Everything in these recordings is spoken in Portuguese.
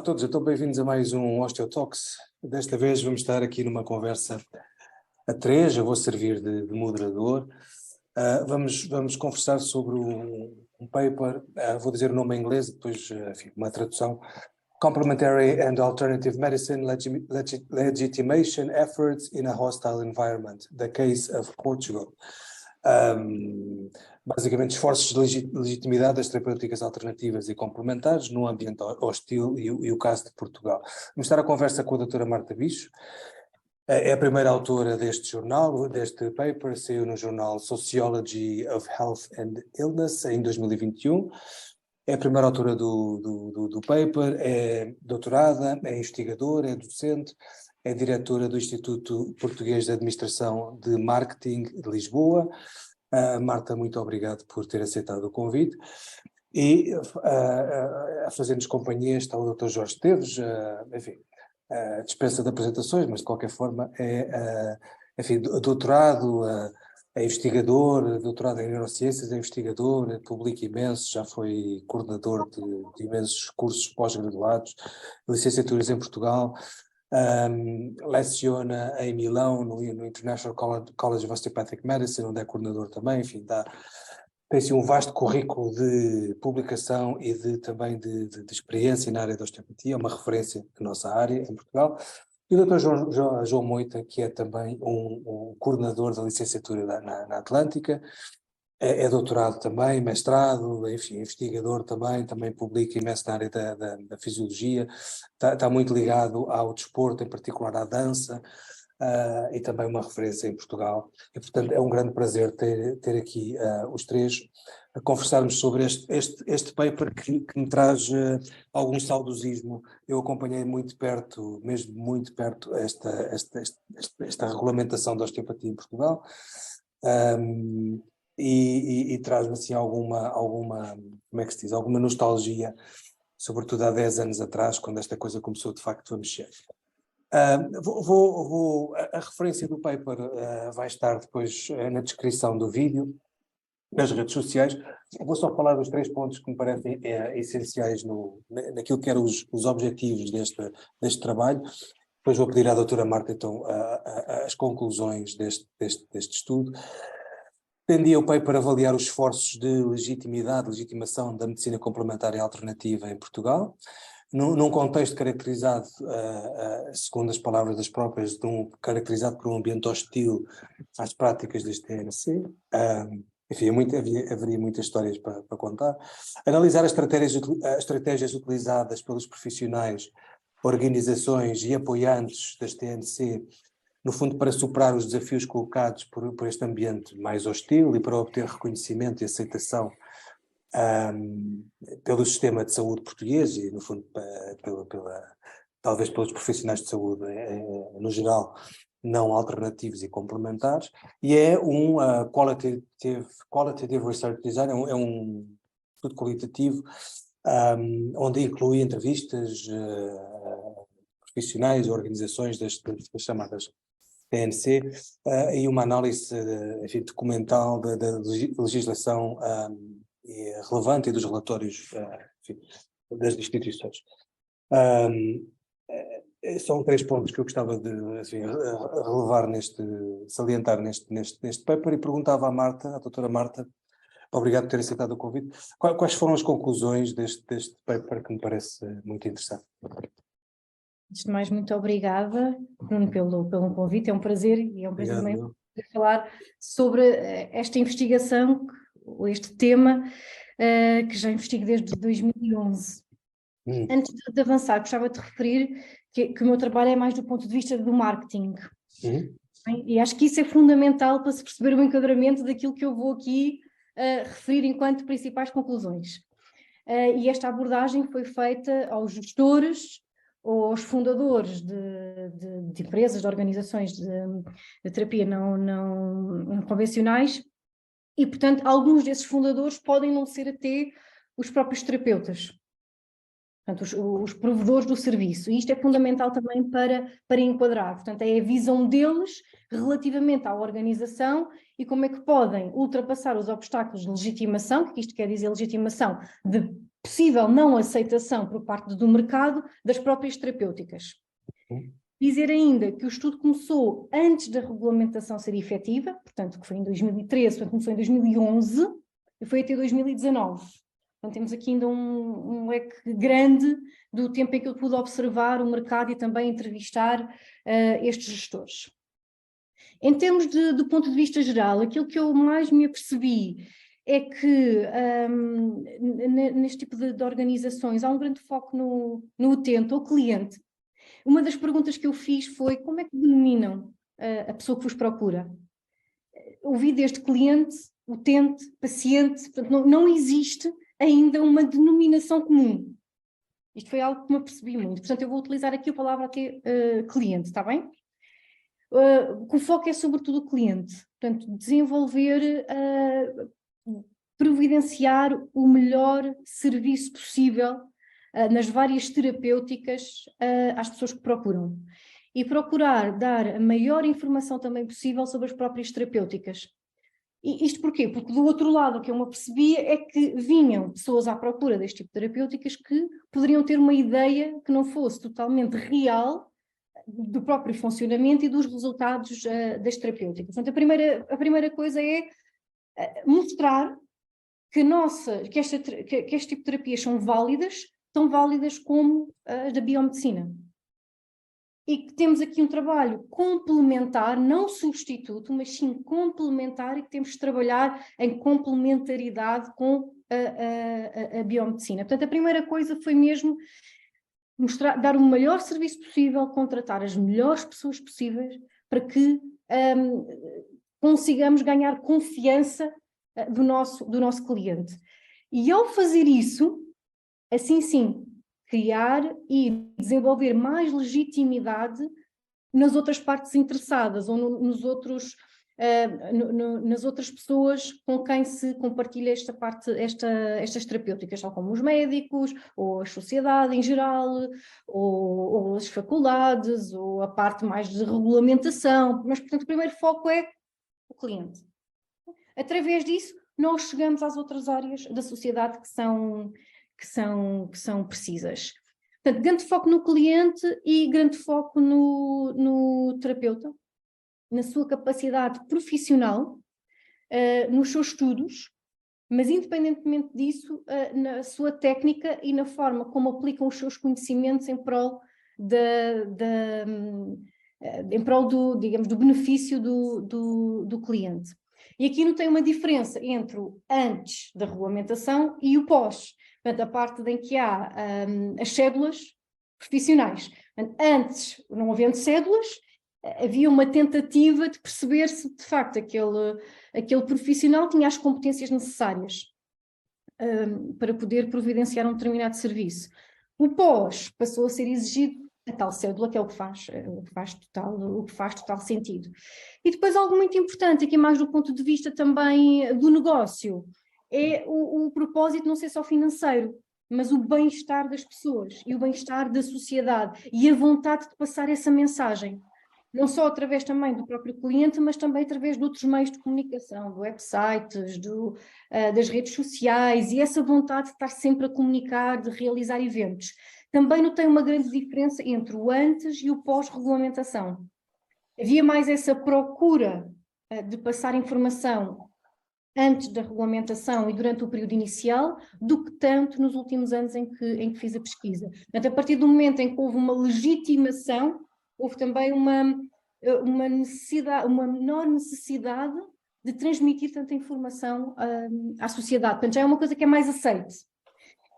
a todos, então bem-vindos a mais um OsteoTalks. Desta vez vamos estar aqui numa conversa a três, eu vou servir de moderador. Vamos conversar sobre um paper, vou dizer o nome em inglês, depois enfim, uma tradução. Complementary and Alternative Medicine Legitimation Efforts in a Hostile Environment, the Case of Portugal. Basicamente, esforços de legitimidade das terapêuticas alternativas e complementares num ambiente hostil e o caso de Portugal. Vamos estar a conversa com a doutora Marta Bicho, é a primeira autora deste jornal, deste paper, saiu no jornal Sociology of Health and Illness em 2021, é a primeira autora do paper, é doutorada, é investigadora, é docente, é diretora do Instituto Português de Administração de Marketing de Lisboa. Marta, muito obrigado por ter aceitado o convite. E a fazer-nos companhia está o Dr. Jorge Esteves, enfim, dispensa de apresentações, mas de qualquer forma enfim, doutorado, é investigador, doutorado em neurociências, é investigador, publica imenso, já foi coordenador de imensos cursos pós-graduados, licenciaturas em Portugal. Leciona em Milão, no International College of Osteopathic Medicine, onde é coordenador também, enfim, tem-se um vasto currículo de publicação e também de experiência na área da osteopatia, uma referência na nossa área em Portugal. E o Dr. João Moita, que é também um coordenador da licenciatura na Atlântica, é doutorado também, mestrado, enfim, investigador também publica imenso na área da fisiologia, está muito ligado ao desporto, em particular à dança, e também uma referência em Portugal. E, portanto, é um grande prazer ter aqui os três a conversarmos sobre este paper que me traz algum saudosismo. Eu acompanhei muito perto, mesmo muito perto, esta regulamentação da osteopatia em Portugal. E traz-me assim alguma, como é que se diz, alguma nostalgia, sobretudo há 10 anos atrás, quando esta coisa começou de facto a mexer. A referência do paper vai estar depois na descrição do vídeo, nas redes sociais. Vou só falar dos 3 pontos que me parecem essenciais naquilo que eram os objetivos deste trabalho. Depois vou pedir à doutora Marta então as conclusões deste estudo. Tendia o paper a avaliar os esforços de legitimação da medicina complementar e alternativa em Portugal, num contexto caracterizado, segundo as palavras das próprias, caracterizado por um ambiente hostil às práticas deste TNC. Enfim, haveria muitas histórias para contar. Analisar as estratégias utilizadas pelos profissionais, organizações e apoiantes das TNC, no fundo para superar os desafios colocados por este ambiente mais hostil e para obter reconhecimento e aceitação pelo sistema de saúde português e, no fundo, talvez pelos profissionais de saúde no geral, não alternativos e complementares, e é um qualitative research design, é um estudo qualitativo, onde inclui entrevistas profissionais, organizações das chamadas TNC, e uma análise enfim, documental da legislação relevante e dos relatórios enfim, das instituições. São 3 pontos que eu gostava de assim, salientar neste paper, e perguntava à doutora Marta, obrigado por ter aceitado o convite, quais foram as conclusões deste paper que me parece muito interessante. Antes de mais, muito obrigada, Bruno, pelo convite, é um prazer mesmo poder falar sobre esta investigação, este tema, que já investigo desde 2011. Antes de avançar, gostava de referir que o meu trabalho é mais do ponto de vista do marketing. E acho que isso é fundamental para se perceber o enquadramento daquilo que eu vou aqui referir enquanto principais conclusões. E esta abordagem foi feita aos gestores ou aos fundadores de empresas, de organizações de terapia não convencionais, e, portanto, alguns desses fundadores podem não ser até os próprios terapeutas. Portanto, os provedores do serviço. E isto é fundamental também para enquadrar. Portanto, é a visão deles relativamente à organização e como é que podem ultrapassar os obstáculos de legitimação, que isto quer dizer legitimação de possível não aceitação por parte do mercado das próprias terapêuticas. Dizer ainda que o estudo começou antes da regulamentação ser efetiva, portanto, que foi em 2013, portanto, começou em 2011 e foi até 2019. Então, temos aqui ainda um leque grande do tempo em que eu pude observar o mercado e também entrevistar estes gestores. Em termos do ponto de vista geral, aquilo que eu mais me apercebi é que neste tipo de organizações há um grande foco no utente ou cliente. Uma das perguntas que eu fiz foi como é que denominam a pessoa que vos procura? Ouvi desde cliente, utente, paciente, portanto não existe ainda uma denominação comum. Isto foi algo que me apercebi muito. Portanto, eu vou utilizar aqui a palavra até cliente, está bem? O foco é sobretudo o cliente. Portanto, desenvolver, providenciar o melhor serviço possível nas várias terapêuticas às pessoas que procuram. E procurar dar a maior informação também possível sobre as próprias terapêuticas. E isto porquê? Porque do outro lado o que eu me apercebia é que vinham pessoas à procura deste tipo de terapêuticas que poderiam ter uma ideia que não fosse totalmente real do próprio funcionamento e dos resultados das terapêuticas. Portanto, a primeira coisa é mostrar que este tipo de terapias são válidas, tão válidas como as da biomedicina. E que temos aqui um trabalho complementar, não substituto, mas sim complementar, e que temos de trabalhar em complementaridade com a biomedicina. Portanto, a primeira coisa foi mesmo dar o melhor serviço possível, contratar as melhores pessoas possíveis para que consigamos ganhar confiança do nosso cliente. E ao fazer isso, assim sim, criar e desenvolver mais legitimidade nas outras partes interessadas ou nos outros, nas outras pessoas com quem se compartilha estas terapêuticas, tal como os médicos, ou a sociedade em geral, ou as faculdades, ou a parte mais de regulamentação. Mas, portanto, o primeiro foco é o cliente. Através disso, nós chegamos às outras áreas da sociedade que são precisas. Portanto, grande foco no cliente e grande foco no terapeuta, na sua capacidade profissional, nos seus estudos, mas independentemente disso, na sua técnica e na forma como aplicam os seus conhecimentos em prol do, digamos, do benefício do cliente. E aqui não tem uma diferença entre o antes da regulamentação e o pós. Portanto, a parte em que há as cédulas profissionais. Portanto, antes, não havendo cédulas, havia uma tentativa de perceber se, de facto, aquele profissional tinha as competências necessárias para poder providenciar um determinado serviço. O pós passou a ser exigido a tal cédula, que é o que faz total sentido. E depois algo muito importante, aqui mais do ponto de vista também do negócio, é o propósito não ser só financeiro, mas o bem-estar das pessoas e o bem-estar da sociedade e a vontade de passar essa mensagem. Não só através também do próprio cliente, mas também através de outros meios de comunicação, de websites, das redes sociais, e essa vontade de estar sempre a comunicar, de realizar eventos. Também notei uma grande diferença entre o antes e o pós-regulamentação. Havia mais essa procura de passar informação antes da regulamentação e durante o período inicial, do que tanto nos últimos anos em que fiz a pesquisa. Portanto, a partir do momento em que houve uma legitimação, houve também uma menor necessidade de transmitir tanta informação à sociedade. Portanto, já é uma coisa que é mais aceite.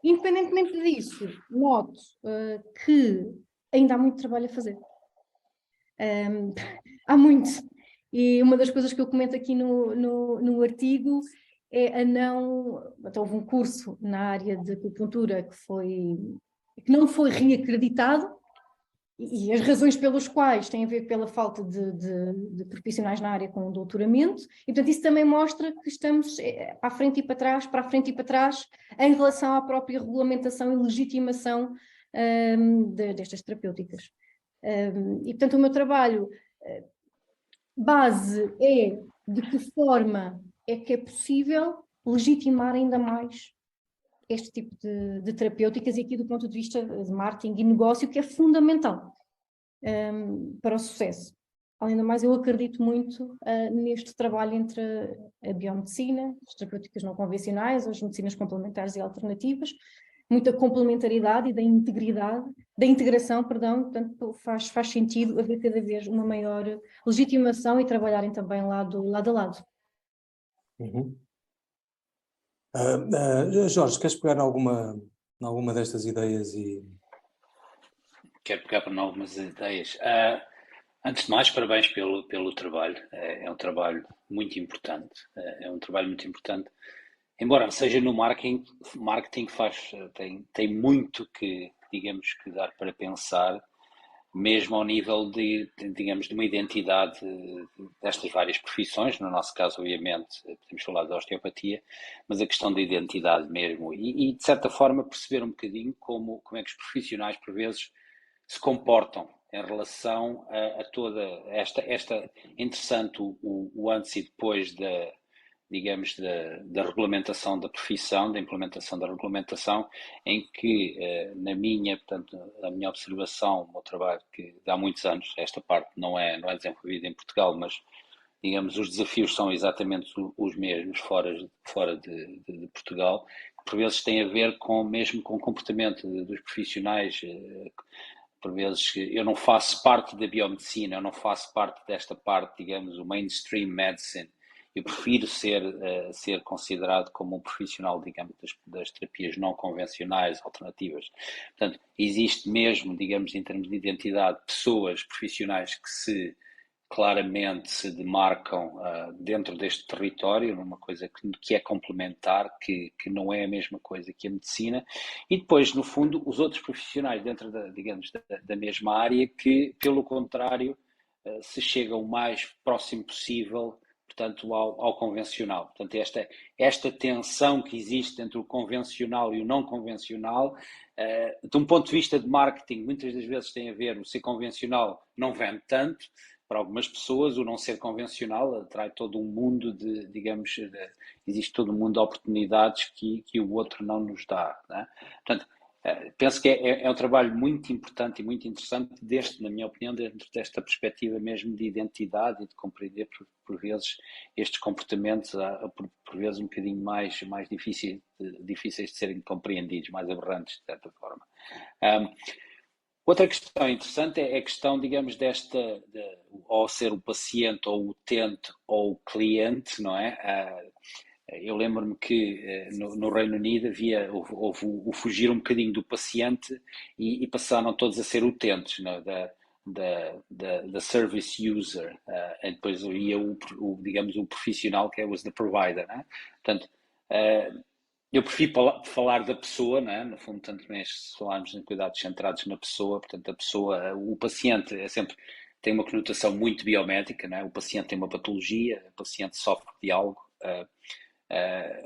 Independentemente disso, noto que ainda há muito trabalho a fazer. Há muito. E uma das coisas que eu comento aqui no artigo é então, houve um curso na área de acupuntura que não foi reacreditado, e as razões pelas quais têm a ver pela falta de profissionais na área com doutoramento, e portanto isso também mostra que estamos para a frente e para trás, em relação à própria regulamentação e legitimação destas terapêuticas. E portanto o meu trabalho base é de que forma é que é possível legitimar ainda mais este tipo de terapêuticas, e aqui do ponto de vista de marketing e negócio, que é fundamental para o sucesso. Além do mais, eu acredito muito neste trabalho entre a biomedicina, as terapêuticas não convencionais, as medicinas complementares e alternativas, muita complementaridade e da integração, perdão, portanto faz sentido haver cada vez uma maior legitimação e trabalharem também lado a lado. Uhum. Jorge, queres pegar em alguma destas ideias e... Quero pegar em algumas ideias. Antes de mais, parabéns pelo trabalho. É um trabalho muito importante. Embora seja no marketing tem muito que, digamos, que dar para pensar, mesmo ao nível digamos, de uma identidade destas várias profissões. No nosso caso, obviamente, podemos falar da osteopatia, mas a questão da identidade mesmo e de certa forma, perceber um bocadinho como é que os profissionais, por vezes, se comportam em relação a toda esta interessante o antes e depois digamos, da regulamentação da profissão, da implementação da regulamentação, em que, portanto, a minha observação, o meu trabalho, que há muitos anos, esta parte não é desenvolvida em Portugal, mas, digamos, os desafios são exatamente os mesmos fora de Portugal, que por vezes têm a ver mesmo com o comportamento dos profissionais. Por vezes eu não faço parte da biomedicina, eu não faço parte desta parte, digamos, o mainstream medicine. Eu prefiro ser considerado como um profissional, digamos, das terapias não convencionais, alternativas. Portanto, existe mesmo, digamos, em termos de identidade, pessoas profissionais que claramente se demarcam dentro deste território, numa coisa que é complementar, que não é a mesma coisa que a medicina, e depois, no fundo, os outros profissionais dentro digamos, da mesma área que, pelo contrário, se chegam o mais próximo possível, portanto, ao convencional. Portanto, esta tensão que existe entre o convencional e o não convencional, de um ponto de vista de marketing, muitas das vezes tem a ver, o ser convencional não vende tanto. Para algumas pessoas, o não ser convencional atrai todo um mundo existe todo um mundo de oportunidades que o outro não nos dá, né? Portanto, penso que é um trabalho muito importante e muito interessante, na minha opinião, dentro desta perspectiva mesmo de identidade e de compreender, por vezes, estes comportamentos, por vezes, um bocadinho mais difíceis de serem compreendidos, mais aberrantes, de certa forma. Outra questão interessante é a questão, digamos, ou ser o paciente, ou o utente, ou o cliente, não é? Eu lembro-me que no Reino Unido houve o fugir um bocadinho do paciente e passaram todos a ser utentes, não é? da service user, e depois ia digamos, o profissional que was the provider, não é? Portanto, eu prefiro falar da pessoa, né? No fundo, tanto mesmo se falarmos em cuidados centrados na pessoa, portanto, a pessoa, o paciente tem uma conotação muito biomédica, né? O paciente tem uma patologia, o paciente sofre de algo,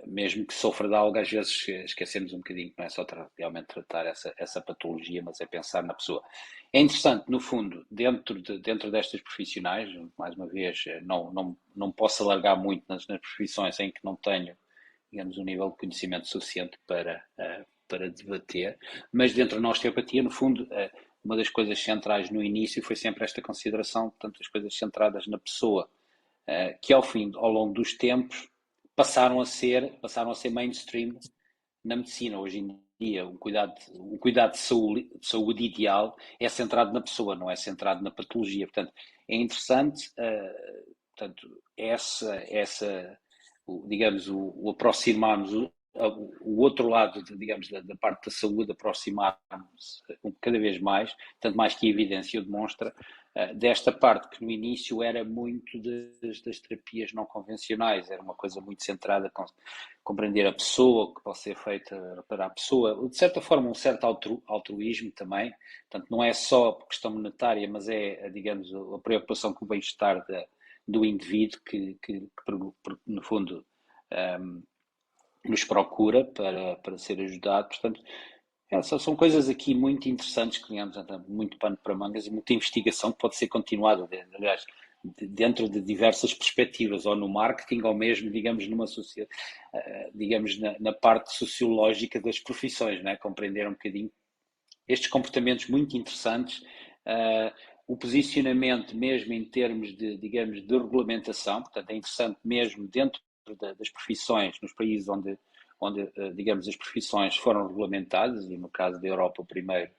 mesmo que sofra de algo, às vezes esquecemos um bocadinho que não é só realmente tratar essa patologia, mas é pensar na pessoa. É interessante, no fundo, dentro destas profissionais, mais uma vez, não posso alargar muito nas profissões em que não tenho, digamos, um nível de conhecimento suficiente para debater, mas dentro da osteopatia, no fundo, uma das coisas centrais no início foi sempre esta consideração, portanto, as coisas centradas na pessoa, que ao longo dos tempos, passaram a ser mainstream na medicina. Hoje em dia, o cuidado de saúde ideal é centrado na pessoa, não é centrado na patologia. Portanto, é interessante, portanto, digamos, o aproximarmos o outro lado, digamos, da parte da saúde, aproximarmos cada vez mais, tanto mais que a evidência o demonstra, desta parte que no início era muito das terapias não convencionais, era uma coisa muito centrada com compreender a pessoa, o que pode ser feita para a pessoa, de certa forma um certo altruísmo também, portanto não é só por questão monetária, mas é, digamos, a preocupação com o bem-estar do indivíduo que no fundo nos procura para ser ajudado. Portanto, são coisas aqui muito interessantes, que digamos, muito pano para mangas e muita investigação que pode ser continuada. Aliás, dentro de diversas perspectivas, ou no marketing, ou mesmo, digamos, numa sociedade, digamos, na parte sociológica das profissões, não é? Compreender um bocadinho estes comportamentos muito interessantes, o posicionamento mesmo em termos de, digamos, de regulamentação, portanto é interessante mesmo dentro das profissões, nos países onde digamos, as profissões foram regulamentadas, e no caso da Europa o primeiro,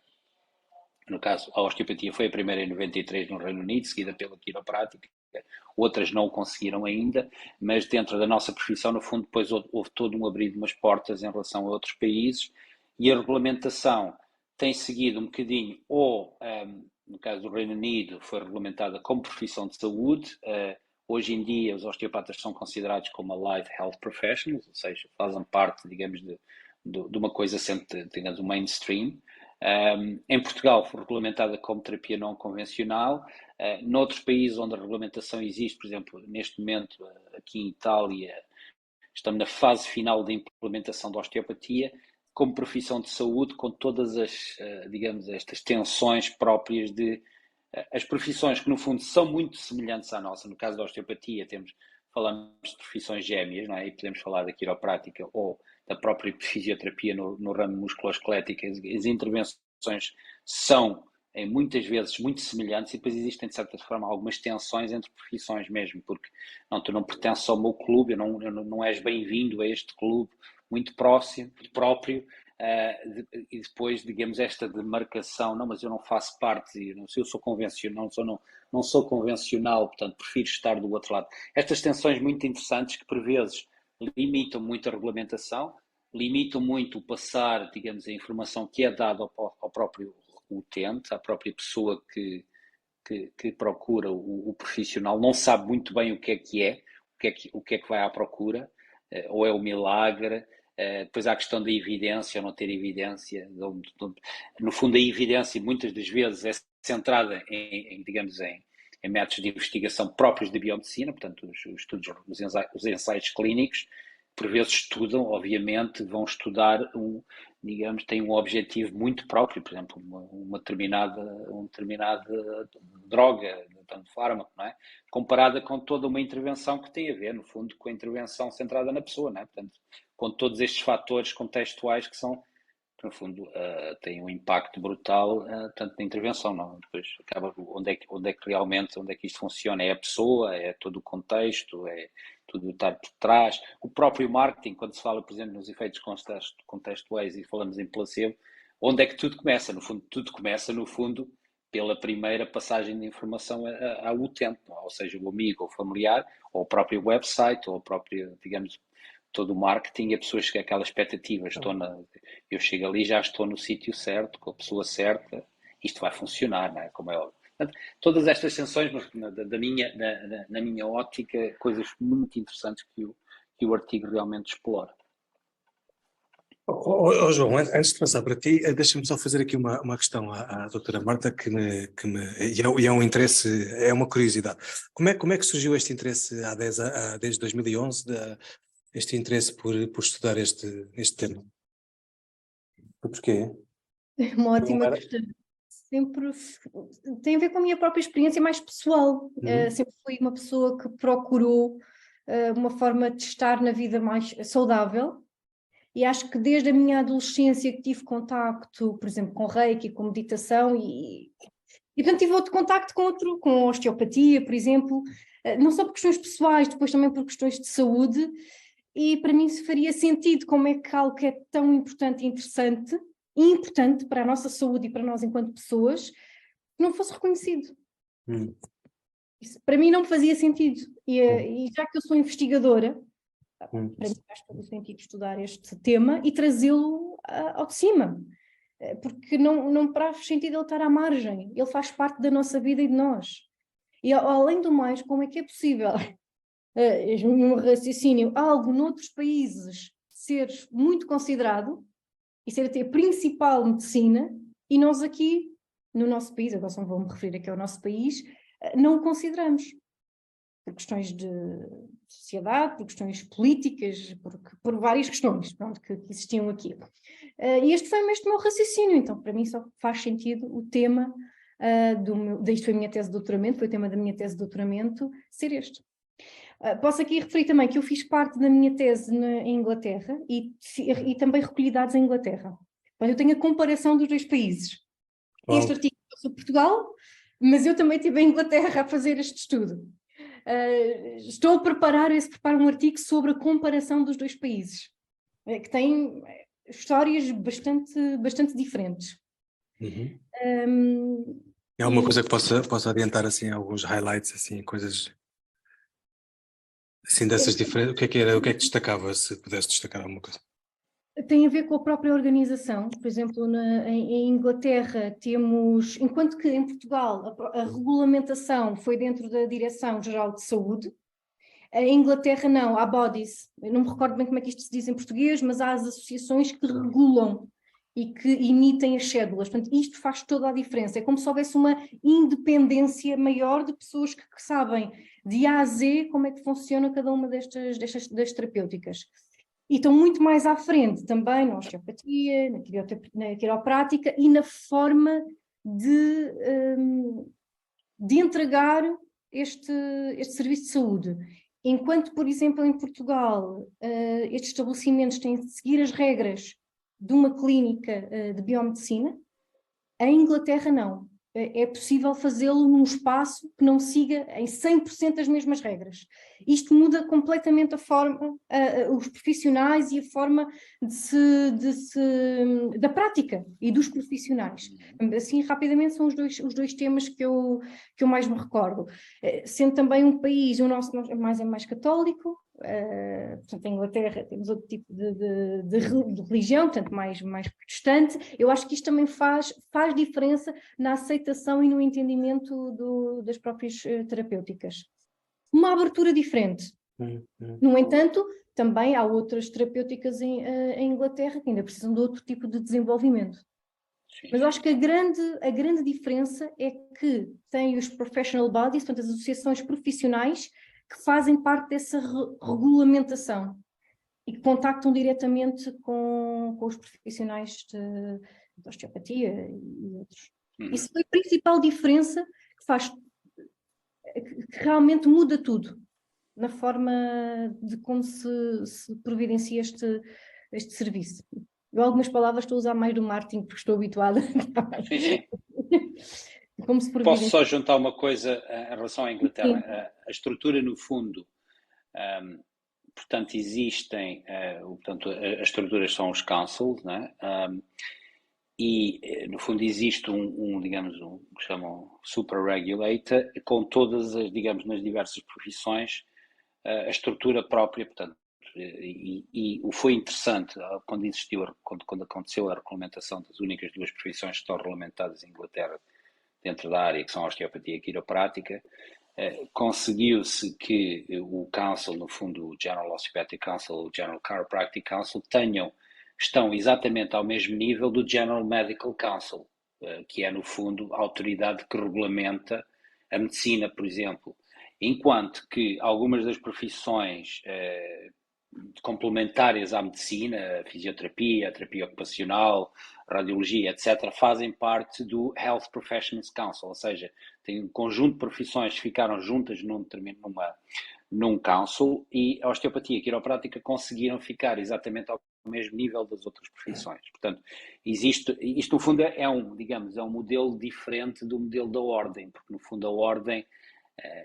no caso a osteopatia foi a primeira em 93 no Reino Unido, seguida pela quiroprática, outras não o conseguiram ainda, mas dentro da nossa profissão, no fundo, depois houve todo um abrir de umas portas em relação a outros países, e a regulamentação tem seguido um bocadinho, ou no caso do Reino Unido, foi regulamentada como profissão de saúde. Hoje em dia, os osteopatas são considerados como Allied Health Professionals, ou seja, fazem parte, digamos, de uma coisa sempre, digamos, o mainstream. Em Portugal foi regulamentada como terapia não convencional. Noutros países onde a regulamentação existe, por exemplo, neste momento, aqui em Itália, estamos na fase final da implementação da osteopatia como profissão de saúde, com todas as, digamos, estas tensões próprias de as profissões que no fundo são muito semelhantes à nossa. No caso da osteopatia falamos de profissões gêmeas, não é? E podemos falar da quiroprática ou da própria fisioterapia no ramo musculoesquelético. As intervenções são muitas vezes muito semelhantes, e depois existem de certa forma algumas tensões entre profissões mesmo, porque tu não pertences ao meu clube, não és bem-vindo a este clube muito próximo, muito próprio, e depois, digamos, esta demarcação, não, mas eu não faço parte, eu sou convencional, não sou convencional, portanto prefiro estar do outro lado. Estas tensões muito interessantes que por vezes limitam muito a regulamentação, limitam muito o passar, digamos, a informação que é dada ao próprio utente, à própria pessoa que procura o profissional, não sabe muito bem o que é, o que é que vai à procura, ou é o milagre. Depois há a questão da evidência ou não ter evidência. No fundo, a evidência muitas das vezes é centrada digamos, em métodos de investigação próprios de biomedicina, portanto, os estudos, os ensaios clínicos, por vezes estudam, obviamente, vão estudar digamos, têm um objetivo muito próprio, por exemplo, uma determinada droga, tanto fármaco, não é? Comparada com toda uma intervenção que tem a ver, no fundo, com a intervenção centrada na pessoa, não é? Portanto, com todos estes fatores contextuais que são, no fundo, têm um impacto brutal, tanto na intervenção, não? Depois acaba onde é que isto funciona, é a pessoa, é todo o contexto, é tudo estar por trás. O próprio marketing, quando se fala, por exemplo, nos efeitos contextuais e falamos em placebo, onde é que tudo começa? No fundo, tudo começa, no fundo, pela primeira passagem de informação ao utente, ou seja, o amigo ou familiar, ou o próprio website, ou o próprio, digamos, todo o marketing, a pessoa chega àquela expectativa, eu chego ali, já estou no sítio certo, com a pessoa certa, isto vai funcionar, não é? Como é óbvio. Portanto, todas estas tensões, na minha ótica, coisas muito interessantes que o artigo realmente explora. João, antes de passar para ti, deixa-me só fazer aqui uma questão à doutora Marta, e é um interesse, é uma curiosidade. Como é que surgiu este interesse desde 2011, este interesse por estudar este tema? Porquê? É uma ótima questão. Sempre tem a ver com a minha própria experiência mais pessoal. Sempre fui uma pessoa que procurou uma forma de estar na vida mais saudável, e acho que desde a minha adolescência que tive contacto, por exemplo, com Reiki, com meditação, e portanto tive outro contacto com osteopatia, por exemplo, não só por questões pessoais, depois também por questões de saúde, e para mim se faria sentido como é que algo que é tão importante e interessante, e importante para a nossa saúde e para nós enquanto pessoas, não fosse reconhecido. Isso para mim não fazia sentido, e já que eu sou investigadora, para mim faz todo o sentido estudar este tema e trazê-lo ao de cima, porque não faz sentido ele estar à margem, ele faz parte da nossa vida e de nós. E além do mais, como é que é possível, no raciocínio, algo noutros países ser muito considerado e ser até a principal medicina, e nós aqui, no nosso país, agora só vou-me referir aqui ao nosso país, não o consideramos. Por questões de sociedade, por questões políticas, por várias questões, pronto, que existiam aqui. E este foi mesmo o meu raciocínio, então para mim só faz sentido o tema isto foi a minha tese de doutoramento, foi o tema da minha tese de doutoramento, ser este. Posso aqui referir também que eu fiz parte da minha tese em Inglaterra e também recolhi dados em Inglaterra. Então, eu tenho a comparação dos dois países. Uau. Este artigo é sobre Portugal, mas eu também estive em Inglaterra a fazer este estudo. Estou a preparar um artigo sobre a comparação dos dois países, que tem histórias bastante diferentes. Uhum. É alguma coisa que possa adiantar, assim, alguns highlights, assim, coisas assim dessas diferentes? O que é que destacava, se pudesse destacar alguma coisa? Tem a ver com a própria organização. Por exemplo, em Inglaterra temos, enquanto que em Portugal a regulamentação foi dentro da Direção-Geral de Saúde, em Inglaterra não, há bodies, eu não me recordo bem como é que isto se diz em português, mas há as associações que regulam e que emitem as cédulas. Portanto, isto faz toda a diferença. É como se houvesse uma independência maior de pessoas que sabem de A a Z como é que funciona cada uma das terapêuticas. E estão muito mais à frente também na osteopatia, na quiroprática e na forma de entregar este serviço de saúde. Enquanto, por exemplo, em Portugal, estes estabelecimentos têm de seguir as regras de uma clínica de biomedicina, em Inglaterra não. É possível fazê-lo num espaço que não siga em 100% as mesmas regras. Isto muda completamente a forma, os profissionais e a forma da prática e dos profissionais. Assim, rapidamente, são os dois temas que eu mais me recordo. Sendo também um país, o nosso é mais católico, portanto, em Inglaterra temos outro tipo de religião, portanto, mais protestante. Eu acho que isto também faz diferença na aceitação e no entendimento das próprias terapêuticas. Uma abertura diferente. No entanto, também há outras terapêuticas em Inglaterra que ainda precisam de outro tipo de desenvolvimento. Mas eu acho que a grande diferença é que tem os professional bodies, portanto, as associações profissionais, que fazem parte dessa regulamentação e que contactam diretamente com os profissionais de osteopatia e outros. Isso foi a principal diferença que realmente muda tudo na forma de como se providencia este serviço. Eu, algumas palavras estou a usar mais do marketing porque estou habituada. Sim. Como se Posso só juntar uma coisa em relação à Inglaterra? A estrutura, no fundo, portanto, existem, portanto, as estruturas são os councils, né? E, no fundo, existe digamos, que chamam super regulator, com todas as, digamos, nas diversas profissões, a estrutura própria, portanto, e foi interessante quando aconteceu a regulamentação das únicas duas profissões que estão regulamentadas em Inglaterra dentro da área, que são a osteopatia e a quiroprática. Conseguiu-se que o Council, no fundo, o General Osteopathic Council, o General Chiropractic Council, estão exatamente ao mesmo nível do General Medical Council, que é, no fundo, a autoridade que regulamenta a medicina, por exemplo. Enquanto que algumas das profissões complementares à medicina, a fisioterapia, a terapia ocupacional, radiologia, etc., fazem parte do Health Professions Council, ou seja, tem um conjunto de profissões que ficaram juntas num council, e a osteopatia e a quiroprática conseguiram ficar exatamente ao mesmo nível das outras profissões. Portanto, isto no fundo é um modelo diferente do modelo da ordem, porque no fundo a ordem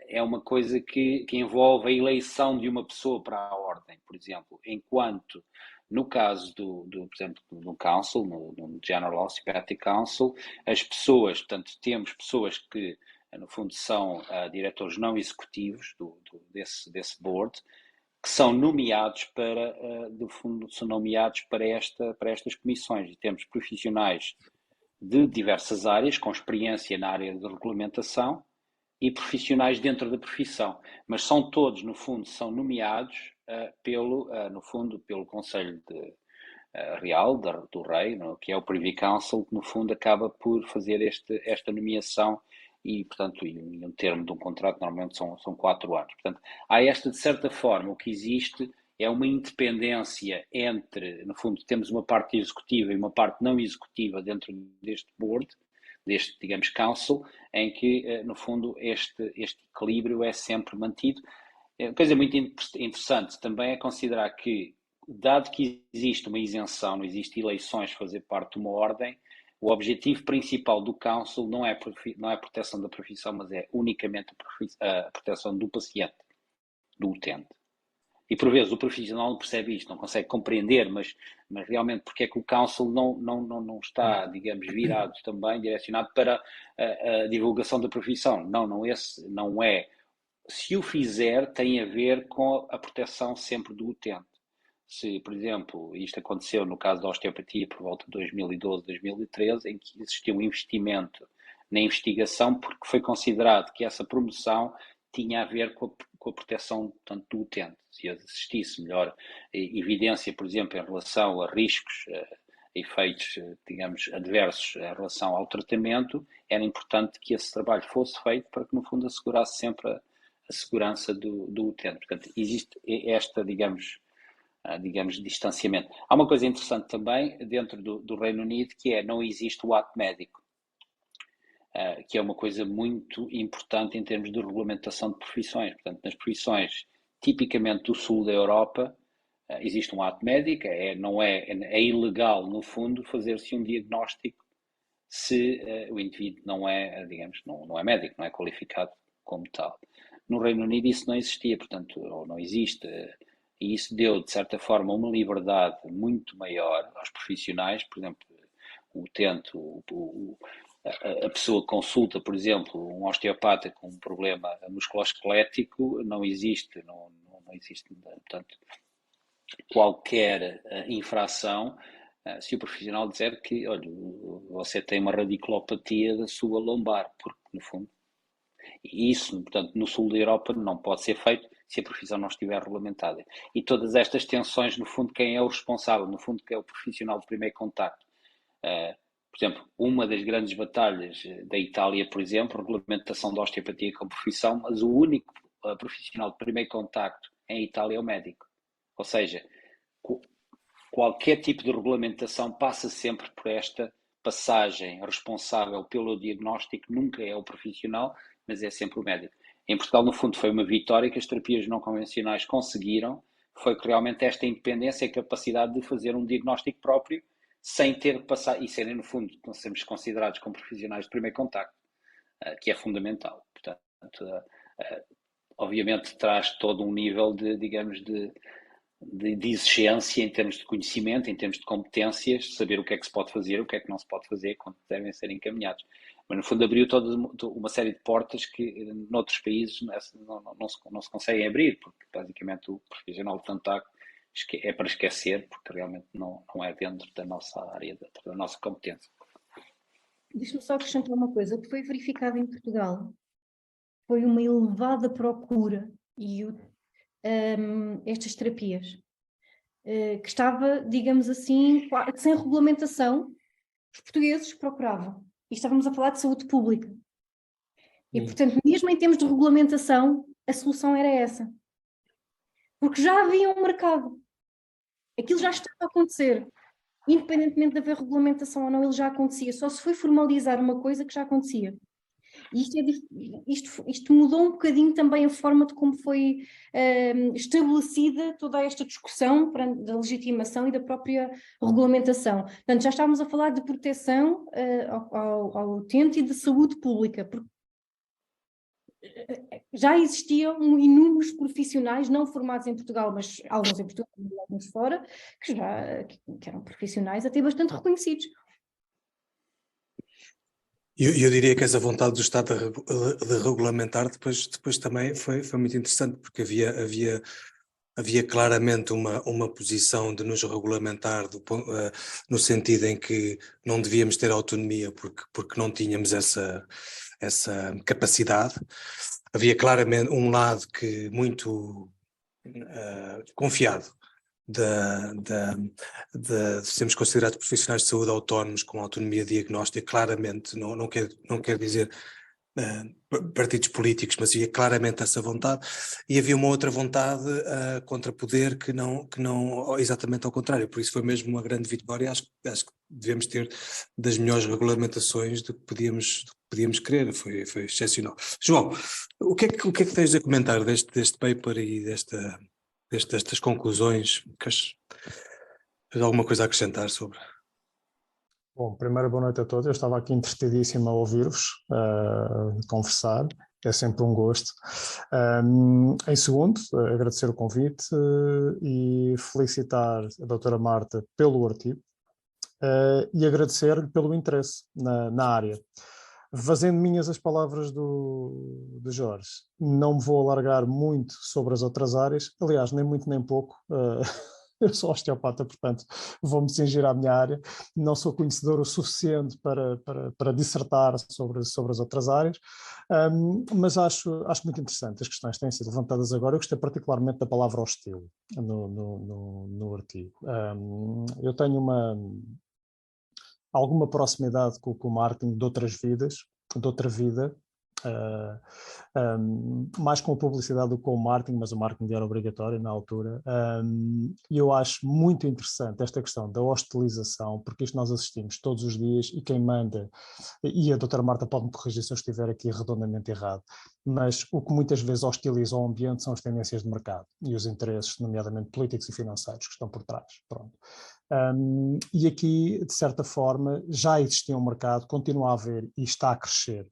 é uma coisa que envolve a eleição de uma pessoa para a ordem, por exemplo, enquanto no caso por exemplo, no Council, no General Osteopathic Council, as pessoas, portanto, temos pessoas que, no fundo, são diretores não executivos desse board, que são nomeados para estas comissões, e temos profissionais de diversas áreas, com experiência na área de regulamentação, e profissionais dentro da profissão, mas são todos, no fundo, são nomeados pelo Conselho Real do Rei, que é o Privy Council, que no fundo acaba por fazer esta nomeação e, portanto, um termo de um contrato normalmente são 4 anos. Portanto, há de certa forma, o que existe é uma independência entre, no fundo, temos uma parte executiva e uma parte não executiva dentro deste board, deste, digamos, council, em que, no fundo, este equilíbrio é sempre mantido. Uma coisa muito interessante também é considerar que, dado que existe uma isenção, não existe eleições fazer parte de uma ordem, o objetivo principal do council não é a proteção da profissão, mas é unicamente a proteção do paciente, do utente. E por vezes o profissional não percebe isto, não consegue compreender, mas realmente porque é que o council não está, digamos, virado também, direcionado para a divulgação da profissão. Esse não é. Se o fizer, tem a ver com a proteção sempre do utente. Se, por exemplo, isto aconteceu no caso da osteopatia por volta de 2012, 2013, em que existiu um investimento na investigação porque foi considerado que essa promoção tinha a ver com a proteção, portanto, do utente. Se existisse melhor evidência, por exemplo, em relação a riscos, efeitos, digamos, adversos em relação ao tratamento, era importante que esse trabalho fosse feito para que, no fundo, assegurasse sempre a segurança do utente. Portanto, existe esta, digamos, distanciamento. Há uma coisa interessante também dentro do Reino Unido, que é não existe o ato médico, que é uma coisa muito importante em termos de regulamentação de profissões. Portanto, nas profissões tipicamente do sul da Europa, existe um ato médico, é ilegal, no fundo, fazer-se um diagnóstico se o indivíduo não é, digamos, não é médico, não é qualificado como tal. No Reino Unido isso não existia, portanto, ou não existe, e isso deu, de certa forma, uma liberdade muito maior aos profissionais. Por exemplo, o utente, a pessoa consulta, por exemplo, um osteopata com um problema musculoesquelético, não existe, portanto, qualquer infração se o profissional disser que, olha, você tem uma radiculopatia da sua lombar, porque, no fundo, e isso, portanto, no sul da Europa não pode ser feito se a profissão não estiver regulamentada. E todas estas tensões, no fundo, quem é o responsável? No fundo, quem é o profissional de primeiro contacto? Por exemplo, uma das grandes batalhas da Itália, por exemplo, a regulamentação da osteopatia como profissão, mas o único profissional de primeiro contacto em Itália é o médico. Ou seja, qualquer tipo de regulamentação passa sempre por esta passagem. Responsável pelo diagnóstico nunca é o profissional, mas é sempre o médico. Em Portugal, no fundo, foi uma vitória que as terapias não convencionais conseguiram, foi que realmente esta independência e capacidade de fazer um diagnóstico próprio, sem ter que passar, e serem, no fundo, sermos considerados como profissionais de primeiro contacto, que é fundamental. Portanto, obviamente traz todo um nível de, digamos, de exigência em termos de conhecimento, em termos de competências, saber o que é que se pode fazer, o que é que não se pode fazer, quando devem ser encaminhados. Mas, no fundo, abriu toda uma série de portas que, noutros países, não se conseguem abrir, porque, basicamente, o profissional de contacto é para esquecer, porque realmente não é dentro da nossa área, da nossa competência. Deixa-me só acrescentar uma coisa. O que foi verificado em Portugal foi uma elevada procura e estas terapias, que estava, digamos assim, sem regulamentação, os portugueses procuravam. E estávamos a falar de saúde pública. E, portanto, mesmo em termos de regulamentação, a solução era essa. Porque já havia um mercado. Aquilo já estava a acontecer. Independentemente de haver regulamentação ou não, ele já acontecia. Só se foi formalizar uma coisa que já acontecia. E isto mudou um bocadinho também a forma de como foi estabelecida toda esta discussão da legitimação e da própria regulamentação. Portanto, já estávamos a falar de proteção ao utente e de saúde pública, porque já existiam inúmeros profissionais, não formados em Portugal, mas alguns em Portugal e alguns fora, que eram profissionais até bastante reconhecidos. Eu diria que essa vontade do Estado de regulamentar depois também foi muito interessante, porque havia claramente uma posição de nos regulamentar no sentido em que não devíamos ter autonomia porque não tínhamos essa capacidade. Havia claramente um lado que muito confiado de sermos considerados profissionais de saúde autónomos com autonomia diagnóstica. Claramente não quer dizer partidos políticos, mas havia claramente essa vontade, e havia uma outra vontade contra poder que não exatamente ao contrário. Por isso foi mesmo uma grande vitória. Acho que devemos ter das melhores regulamentações do que podíamos querer. Foi excepcional. João, o que é que tens a comentar deste paper e destas conclusões? Tens alguma coisa a acrescentar sobre? Bom, primeiro, boa noite a todos. Eu estava aqui entretidíssimo a ouvir-vos conversar, é sempre um gosto. Em segundo, agradecer o convite e felicitar a doutora Marta pelo artigo e agradecer-lhe pelo interesse na área. Fazendo minhas as palavras do Jorge, não me vou alargar muito sobre as outras áreas, aliás, nem muito nem pouco. Eu sou osteopata, portanto, vou-me cingir à minha área. Não sou conhecedor o suficiente para dissertar sobre as outras áreas, mas acho muito interessante as questões que têm sido levantadas agora. Eu gostei particularmente da palavra hostil no artigo. Eu tenho alguma proximidade com o marketing de outras vidas, de outra vida, mais com a publicidade do que com o marketing, mas o marketing era obrigatório na altura, e eu acho muito interessante esta questão da hostilização, porque isto nós assistimos todos os dias, e quem manda, e a doutora Marta pode me corrigir se eu estiver aqui redondamente errado, mas o que muitas vezes hostiliza o ambiente são as tendências de mercado e os interesses, nomeadamente políticos e financeiros, que estão por trás. Pronto. E aqui, de certa forma, já existia um mercado, continua a haver e está a crescer.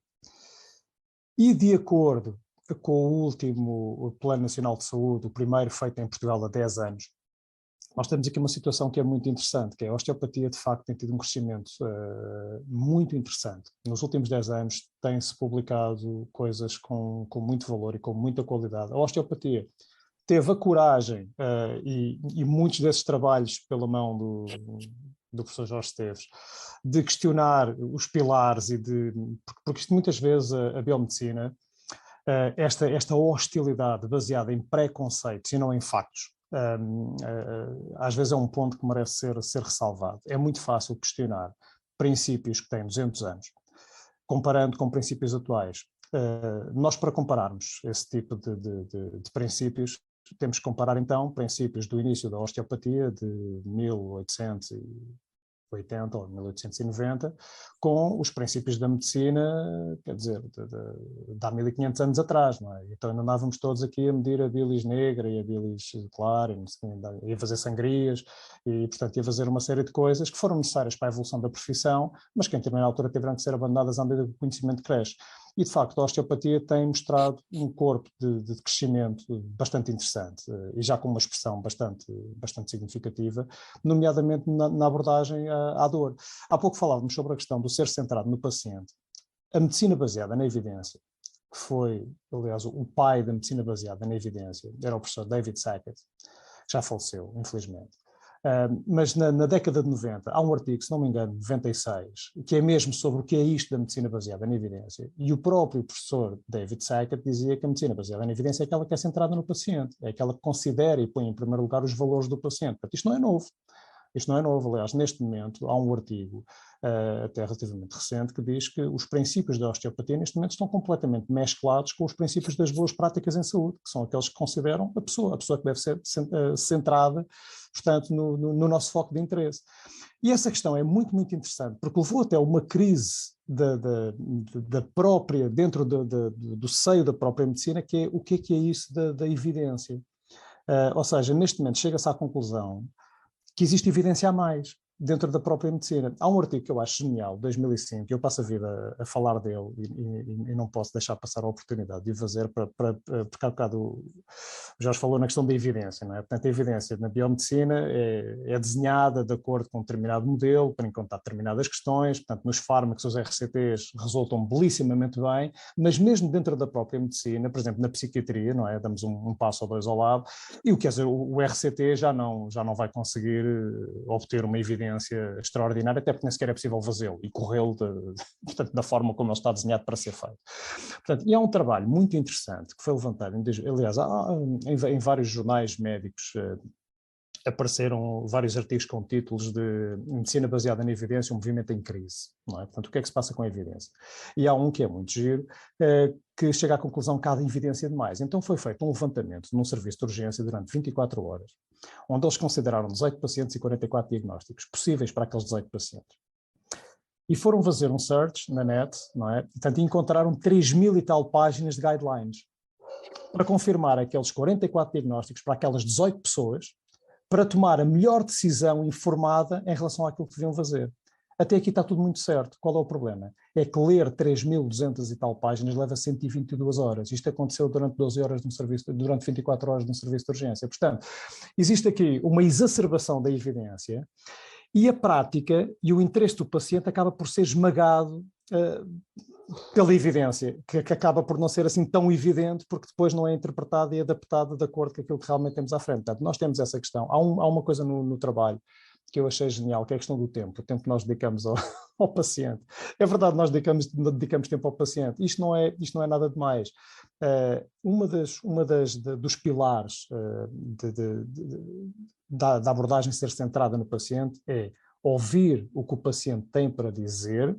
E de acordo com o último Plano Nacional de Saúde, o primeiro feito em Portugal há 10 anos, nós temos aqui uma situação que é muito interessante, que é a osteopatia, de facto, tem tido um crescimento muito interessante. Nos últimos 10 anos tem-se publicado coisas com muito valor e com muita qualidade. A osteopatia teve a coragem, e muitos desses trabalhos pela mão do professor Jorge Esteves, de questionar os pilares porque isto muitas vezes a biomedicina, esta hostilidade baseada em preconceitos e não em factos, às vezes é um ponto que merece ser ressalvado. É muito fácil questionar princípios que têm 200 anos, comparando com princípios atuais. Nós, para compararmos esse tipo de princípios, temos que comparar então princípios do início da osteopatia de 1880 ou 1890 com os princípios da medicina, quer dizer, de há 1500 anos atrás, não é? Então andávamos todos aqui a medir a bilis negra e a bilis clara, e a fazer sangrias e, portanto, ia fazer uma série de coisas que foram necessárias para a evolução da profissão, mas que em determinada altura tiveram que ser abandonadas à medida que o conhecimento cresce. E, de facto, a osteopatia tem mostrado um corpo de crescimento bastante interessante e já com uma expressão bastante significativa, nomeadamente na abordagem à dor. Há pouco falávamos sobre a questão do ser centrado no paciente. A medicina baseada na evidência, que foi, aliás, o pai da medicina baseada na evidência, era o professor David Sackett, já faleceu, infelizmente. Mas na década de 90 há um artigo, se não me engano, 96, que é mesmo sobre o que é isto da medicina baseada na evidência, e o próprio professor David Sackett dizia que a medicina baseada na evidência é aquela que é centrada no paciente, é aquela que considera e põe em primeiro lugar os valores do paciente. Portanto, isto não é novo. Isto não é novo, aliás, neste momento há um artigo até relativamente recente que diz que os princípios da osteopatia neste momento estão completamente mesclados com os princípios das boas práticas em saúde, que são aqueles que consideram a pessoa que deve ser centrada, portanto, no nosso foco de interesse. E essa questão é muito, muito interessante, porque levou até uma crise da própria, dentro do seio da própria medicina, que é o que é isso da evidência. Ou seja, neste momento chega-se à conclusão que existe evidência a mais dentro da própria medicina. Há um artigo que eu acho genial, 2005, eu passo a vida a falar dele e não posso deixar passar a oportunidade de o fazer, porque há bocado o Jorge falou na questão da evidência, não é? Portanto, a evidência na biomedicina é desenhada de acordo com um determinado modelo, para encontrar determinadas questões, portanto, nos fármacos os RCTs resultam belíssimamente bem, mas mesmo dentro da própria medicina, por exemplo, na psiquiatria, não é? Damos um passo ou dois ao lado, e quer dizer, o RCT já não vai conseguir obter uma evidência extraordinária, até porque nem sequer é possível fazê-lo e corrê-lo portanto, da forma como ele está desenhado para ser feito. Portanto, e há um trabalho muito interessante que foi levantado, aliás, em vários jornais médicos apareceram vários artigos com títulos de Medicina baseada na evidência, um movimento em crise, não é? Portanto, o que é que se passa com a evidência? E há um que é muito giro, que chega à conclusão que há evidência demais. Então foi feito um levantamento num serviço de urgência durante 24 horas, onde eles consideraram 18 pacientes e 44 diagnósticos possíveis para aqueles 18 pacientes. E foram fazer um search na net, não é? Portanto, encontraram 3.000 e tal páginas de guidelines para confirmar aqueles 44 diagnósticos para aquelas 18 pessoas, para tomar a melhor decisão informada em relação àquilo que deviam fazer. Até aqui está tudo muito certo. Qual é o problema? É que ler 3.200 e tal páginas leva 122 horas. Isto aconteceu durante 12 horas durante 24 horas num serviço de urgência. Portanto, existe aqui uma exacerbação da evidência e a prática e o interesse do paciente acaba por ser esmagado pela evidência, que acaba por não ser assim tão evidente, porque depois não é interpretada e adaptada de acordo com aquilo que realmente temos à frente. Portanto, nós temos essa questão. Há uma coisa no trabalho que eu achei genial, que é a questão do tempo, o tempo que nós dedicamos ao paciente. É verdade, nós dedicamos tempo ao paciente. Isto não é nada demais. Dos pilares da abordagem ser centrada no paciente é ouvir o que o paciente tem para dizer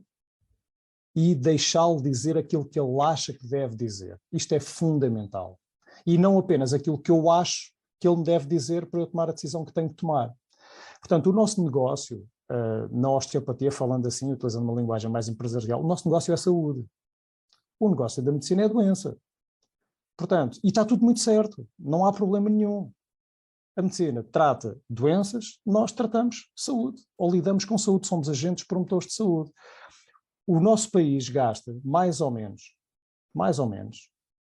e deixá-lo dizer aquilo que ele acha que deve dizer. Isto é fundamental. E não apenas aquilo que eu acho que ele me deve dizer para eu tomar a decisão que tenho que tomar. Portanto, o nosso negócio, na osteopatia, falando assim, utilizando uma linguagem mais empresarial, o nosso negócio é saúde. O negócio da medicina é doença. Portanto, e está tudo muito certo, não há problema nenhum. A medicina trata doenças, nós tratamos saúde, ou lidamos com saúde, somos agentes promotores de saúde. O nosso país gasta mais ou menos,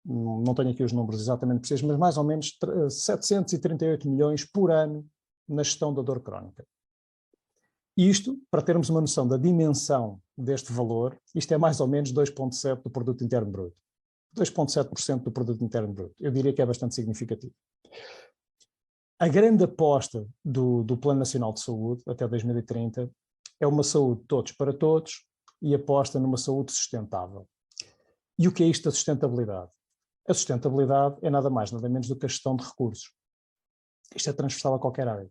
não tenho aqui os números exatamente precisos, mas mais ou menos 738 milhões por ano na gestão da dor crónica. Isto, para termos uma noção da dimensão deste valor, isto é mais ou menos 2,7% do produto interno bruto. 2,7% do produto interno bruto. Eu diria que é bastante significativo. A grande aposta do Plano Nacional de Saúde, até 2030, é uma saúde de todos para todos, e aposta numa saúde sustentável. E o que é isto da sustentabilidade? A sustentabilidade é nada mais, nada menos do que a gestão de recursos. Isto é transversal a qualquer área.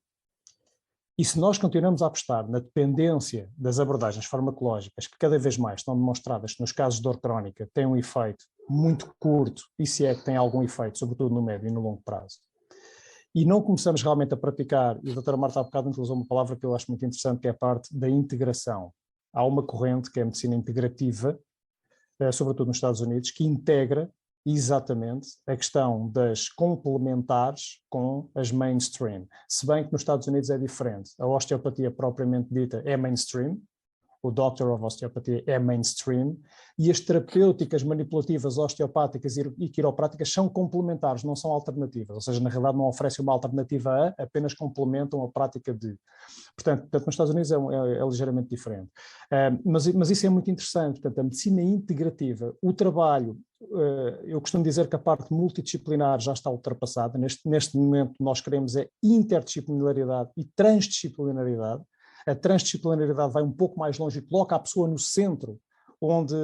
E se nós continuamos a apostar na dependência das abordagens farmacológicas, que cada vez mais estão demonstradas que nos casos de dor crónica têm um efeito muito curto, e se é que tem algum efeito, sobretudo no médio e no longo prazo, e não começamos realmente a praticar, e a doutora Marta há bocado utilizou uma palavra que eu acho muito interessante, que é a parte da integração. Há uma corrente, que é a medicina integrativa, sobretudo nos Estados Unidos, que integra exatamente a questão das complementares com as mainstream. Se bem que nos Estados Unidos é diferente. A osteopatia propriamente dita é mainstream, o Doctor of Osteopatia é mainstream, e as terapêuticas manipulativas osteopáticas e quiropráticas são complementares, não são alternativas, ou seja, na realidade não oferecem uma alternativa a, apenas complementam a prática de. Portanto nos Estados Unidos é ligeiramente diferente. Mas isso é muito interessante. Portanto, a medicina integrativa, o trabalho, eu costumo dizer que a parte multidisciplinar já está ultrapassada. Neste momento nós queremos é interdisciplinaridade e transdisciplinaridade. A transdisciplinaridade vai um pouco mais longe e coloca a pessoa no centro, onde,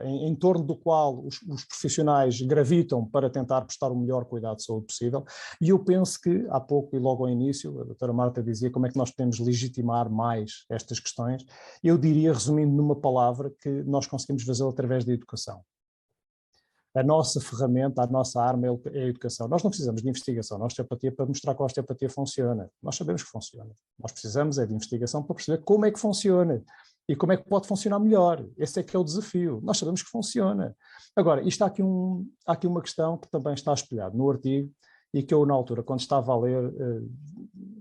em torno do qual os profissionais gravitam para tentar prestar o melhor cuidado de saúde possível. E eu penso que, há pouco e logo ao início, a doutora Marta dizia como é que nós podemos legitimar mais estas questões. Eu diria, resumindo numa palavra, que nós conseguimos fazê-lo através da educação. A nossa ferramenta, a nossa arma é a educação. Nós não precisamos de investigação na osteopatia para mostrar que a osteopatia funciona. Nós sabemos que funciona. Nós precisamos é de investigação para perceber como é que funciona e como é que pode funcionar melhor. Esse é que é o desafio. Nós sabemos que funciona. Agora, há aqui uma questão que também está espelhada no artigo e que eu, na altura, quando estava a ler,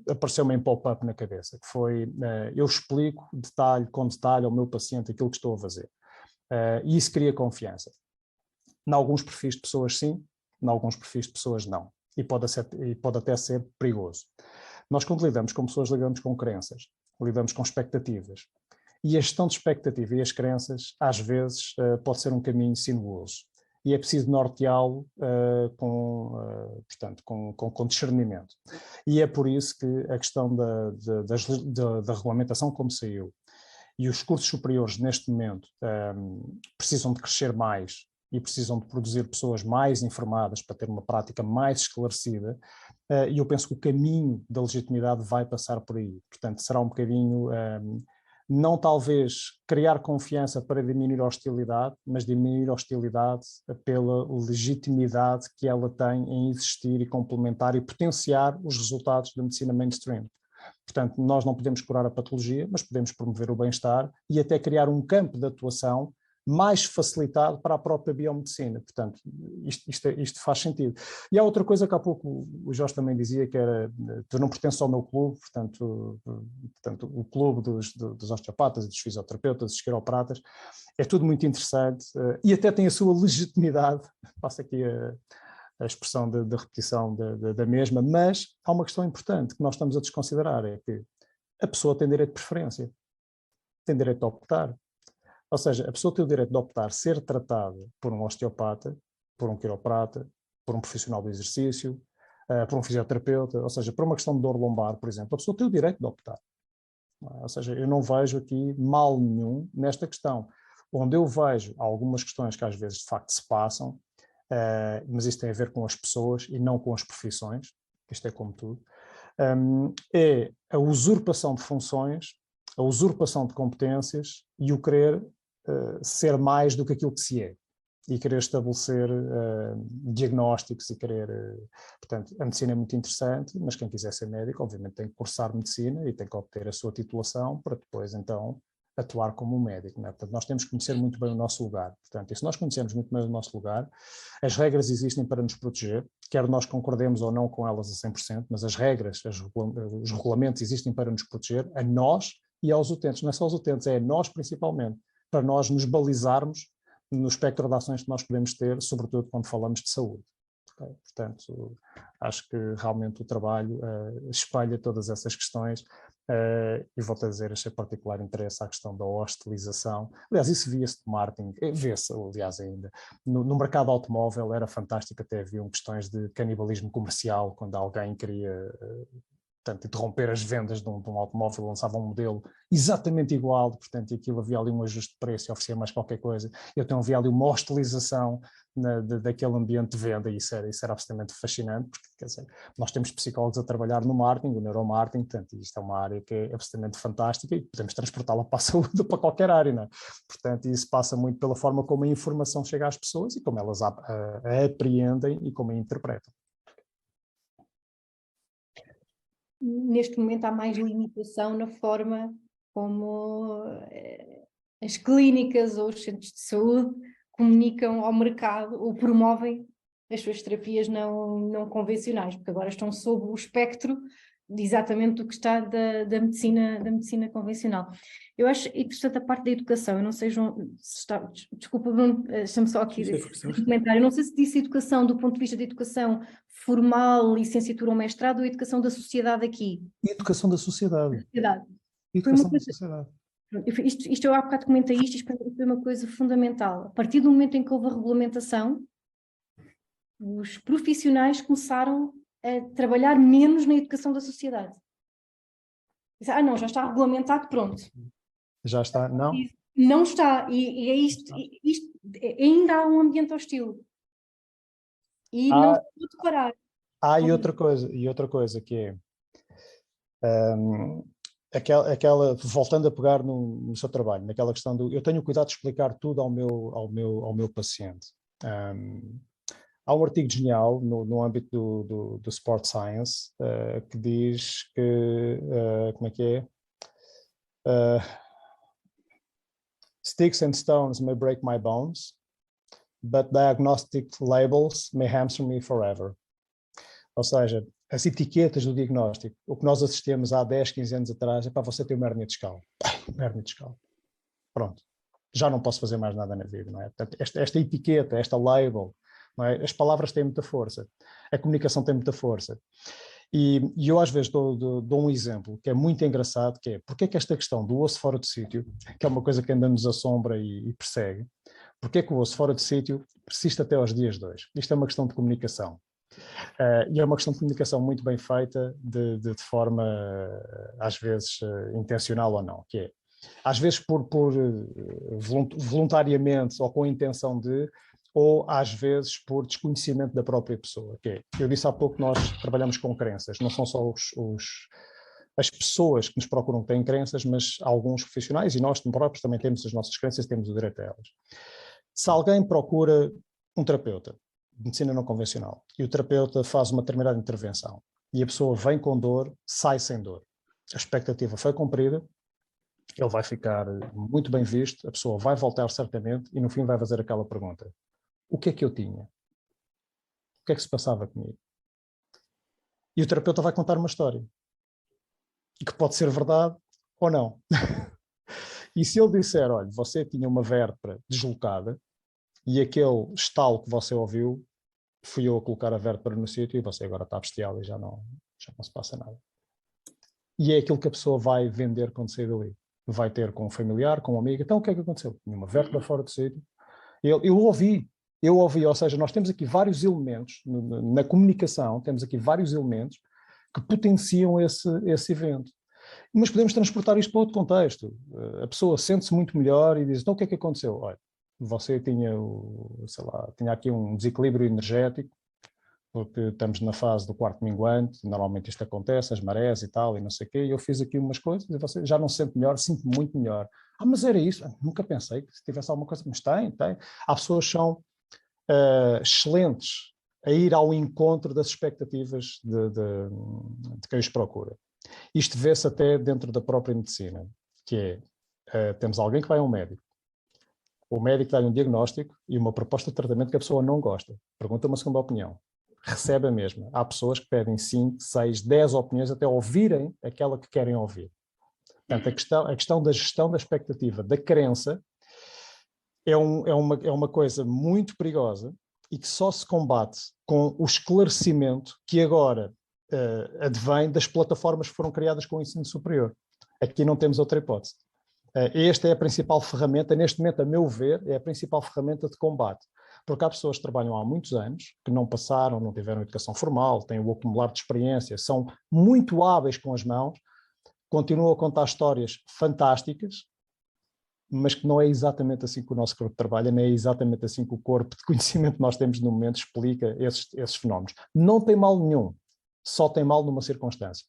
apareceu-me em pop-up na cabeça, que foi, eu explico detalhe com detalhe ao meu paciente aquilo que estou a fazer. E isso cria confiança. Em alguns perfis de pessoas sim, em alguns perfis de pessoas não. E pode até ser perigoso. Nós, quando lidamos com pessoas, lidamos com crenças, lidamos com expectativas. E a gestão de expectativa e as crenças, às vezes, pode ser um caminho sinuoso. E é preciso norteá-lo com discernimento. E é por isso que a questão da regulamentação, como saiu, e os cursos superiores, neste momento, precisam de crescer mais e precisam de produzir pessoas mais informadas para ter uma prática mais esclarecida, e eu penso que o caminho da legitimidade vai passar por aí. Portanto, será um bocadinho, não talvez criar confiança para diminuir a hostilidade, mas diminuir a hostilidade pela legitimidade que ela tem em existir e complementar e potenciar os resultados da medicina mainstream. Portanto, nós não podemos curar a patologia, mas podemos promover o bem-estar e até criar um campo de atuação mais facilitado para a própria biomedicina. Portanto, isto faz sentido. E há outra coisa que há pouco o Jorge também dizia, que era, tu não pertences ao meu clube, portanto o clube dos osteopatas, dos fisioterapeutas, dos quiropratas, é tudo muito interessante e até tem a sua legitimidade, passo aqui a expressão de repetição da mesma, mas há uma questão importante que nós estamos a desconsiderar, é que a pessoa tem direito de preferência, tem direito a optar. Ou seja, a pessoa tem o direito de optar ser tratada por um osteopata, por um quiroprata, por um profissional do exercício, por um fisioterapeuta, ou seja, por uma questão de dor lombar, por exemplo, a pessoa tem o direito de optar. Ou seja, eu não vejo aqui mal nenhum nesta questão. Onde eu vejo algumas questões que às vezes de facto se passam, mas isso tem a ver com as pessoas e não com as profissões, isto é como tudo, é a usurpação de funções, a usurpação de competências e o querer ser mais do que aquilo que se é e querer estabelecer diagnósticos e querer... portanto, a medicina é muito interessante, mas quem quiser ser médico, obviamente tem que cursar medicina e tem que obter a sua titulação para depois, então, atuar como um médico. Não é? Portanto, nós temos que conhecer muito bem o nosso lugar. Portanto, e se nós conhecermos muito bem o nosso lugar, as regras existem para nos proteger, quer nós concordemos ou não com elas a 100%, mas as regras, os regulamentos existem para nos proteger, a nós e aos utentes. Não é só aos utentes, é a nós principalmente, para nós nos balizarmos no espectro de ações que nós podemos ter, sobretudo quando falamos de saúde. Okay? Portanto, acho que realmente o trabalho espelha todas essas questões e volto a dizer, achei particular interesse à questão da hostilização. Aliás, isso via-se de marketing, vê-se, aliás, ainda. No mercado automóvel era fantástico, até haviam questões de canibalismo comercial, quando alguém queria... portanto, interromper as vendas de um automóvel, lançava um modelo exatamente igual, portanto, e aquilo havia ali um ajuste de preço e oferecia mais qualquer coisa. Então havia ali uma hostilização daquele ambiente de venda e isso era absolutamente fascinante, porque, quer dizer, nós temos psicólogos a trabalhar no marketing, o neuromarketing, portanto, isto é uma área que é absolutamente fantástica e podemos transportá-la para a saúde, para qualquer área, não é? Portanto, isso passa muito pela forma como a informação chega às pessoas e como elas a apreendem e como a interpretam. Neste momento há mais limitação na forma como as clínicas ou os centros de saúde comunicam ao mercado ou promovem as suas terapias não convencionais, porque agora estão sob o espectro exatamente do que está da medicina convencional. Eu acho interessante a parte da educação, eu não sei, João, se está, desculpa Bruno, deixa-me só aqui um comentário, eu não sei se disse educação do ponto de vista de educação formal, licenciatura ou mestrado, ou educação da sociedade aqui? Educação da sociedade. Educação da sociedade. Isto eu há bocado comentei isto foi uma coisa fundamental. A partir do momento em que houve a regulamentação, os profissionais começaram a trabalhar menos na educação da sociedade. Não, já está regulamentado, pronto. Já está, não? Não está, e é isto, ainda há um ambiente hostil. E não se pode parar. E outra coisa que é aquela voltando a pegar no seu trabalho, naquela questão do eu tenho cuidado de explicar tudo ao meu paciente. Há um artigo genial no âmbito do Sport Science que diz que, como é que é? Sticks and stones may break my bones, but diagnostic labels may hamstring me forever. Ou seja, as etiquetas do diagnóstico, o que nós assistimos há 10, 15 anos atrás, é para você ter uma hérnia discal. Hérnia discal. Pronto. Já não posso fazer mais nada na vida, não é? Portanto, esta etiqueta, esta label, não é? As palavras têm muita força. A comunicação tem muita força. E eu às vezes dou um exemplo que é muito engraçado, que é porque é que esta questão do osso fora do sítio, que é uma coisa que ainda nos assombra e persegue, porque é que o osso fora do sítio persiste até aos dias de hoje? Isto é uma questão de comunicação. E é uma questão de comunicação muito bem feita, de forma, às vezes, intencional ou não, que é, às vezes por voluntariamente ou com a intenção de, ou às vezes por desconhecimento da própria pessoa. Eu disse há pouco que nós trabalhamos com crenças, não são só as pessoas que nos procuram que têm crenças, mas alguns profissionais, e nós próprios também temos as nossas crenças, temos o direito a elas. Se alguém procura um terapeuta de medicina não convencional e o terapeuta faz uma determinada intervenção e a pessoa vem com dor, sai sem dor, a expectativa foi cumprida, ele vai ficar muito bem visto, a pessoa vai voltar certamente e no fim vai fazer aquela pergunta: o que é que eu tinha? O que é que se passava comigo? E o terapeuta vai contar uma história, que pode ser verdade ou não. E se ele disser, olha, você tinha uma vértebra deslocada e aquele estalo que você ouviu, fui eu a colocar a vértebra no sítio e você agora está bestial e já não se passa nada. E é aquilo que a pessoa vai vender quando sair dali. Vai ter com um familiar, com um amigo. Então o que é que aconteceu? Tinha uma vértebra fora do sítio. Eu ouvi, ou seja, nós temos aqui vários elementos, na comunicação, temos aqui vários elementos que potenciam esse evento. Mas podemos transportar isto para outro contexto. A pessoa sente-se muito melhor e diz, então o que é que aconteceu? Olha, você tinha aqui um desequilíbrio energético, porque estamos na fase do quarto minguante, normalmente isto acontece, as marés e tal, e não sei o quê, e eu fiz aqui umas coisas e você já não se sente melhor, sinto-me muito melhor. Mas era isso? Nunca pensei que se tivesse alguma coisa, mas tem. Há pessoas que são excelentes a ir ao encontro das expectativas de quem os procura. Isto vê-se até dentro da própria medicina, que é, temos alguém que vai a um médico, o médico dá-lhe um diagnóstico e uma proposta de tratamento que a pessoa não gosta, pergunta uma segunda opinião, recebe a mesma. Há pessoas que pedem 5, 6, 10 opiniões até ouvirem aquela que querem ouvir. Portanto, a questão da gestão da expectativa, da crença, é uma coisa muito perigosa e que só se combate com o esclarecimento que agora advém das plataformas que foram criadas com o ensino superior. Aqui não temos outra hipótese. Esta é a principal ferramenta, neste momento, a meu ver, é a principal ferramenta de combate. Porque há pessoas que trabalham há muitos anos, que não passaram, não tiveram educação formal, têm o acumular de experiência, são muito hábeis com as mãos, continuam a contar histórias fantásticas, mas que não é exatamente assim que o nosso corpo trabalha, não é exatamente assim que o corpo de conhecimento que nós temos no momento explica esses fenómenos. Não tem mal nenhum, só tem mal numa circunstância,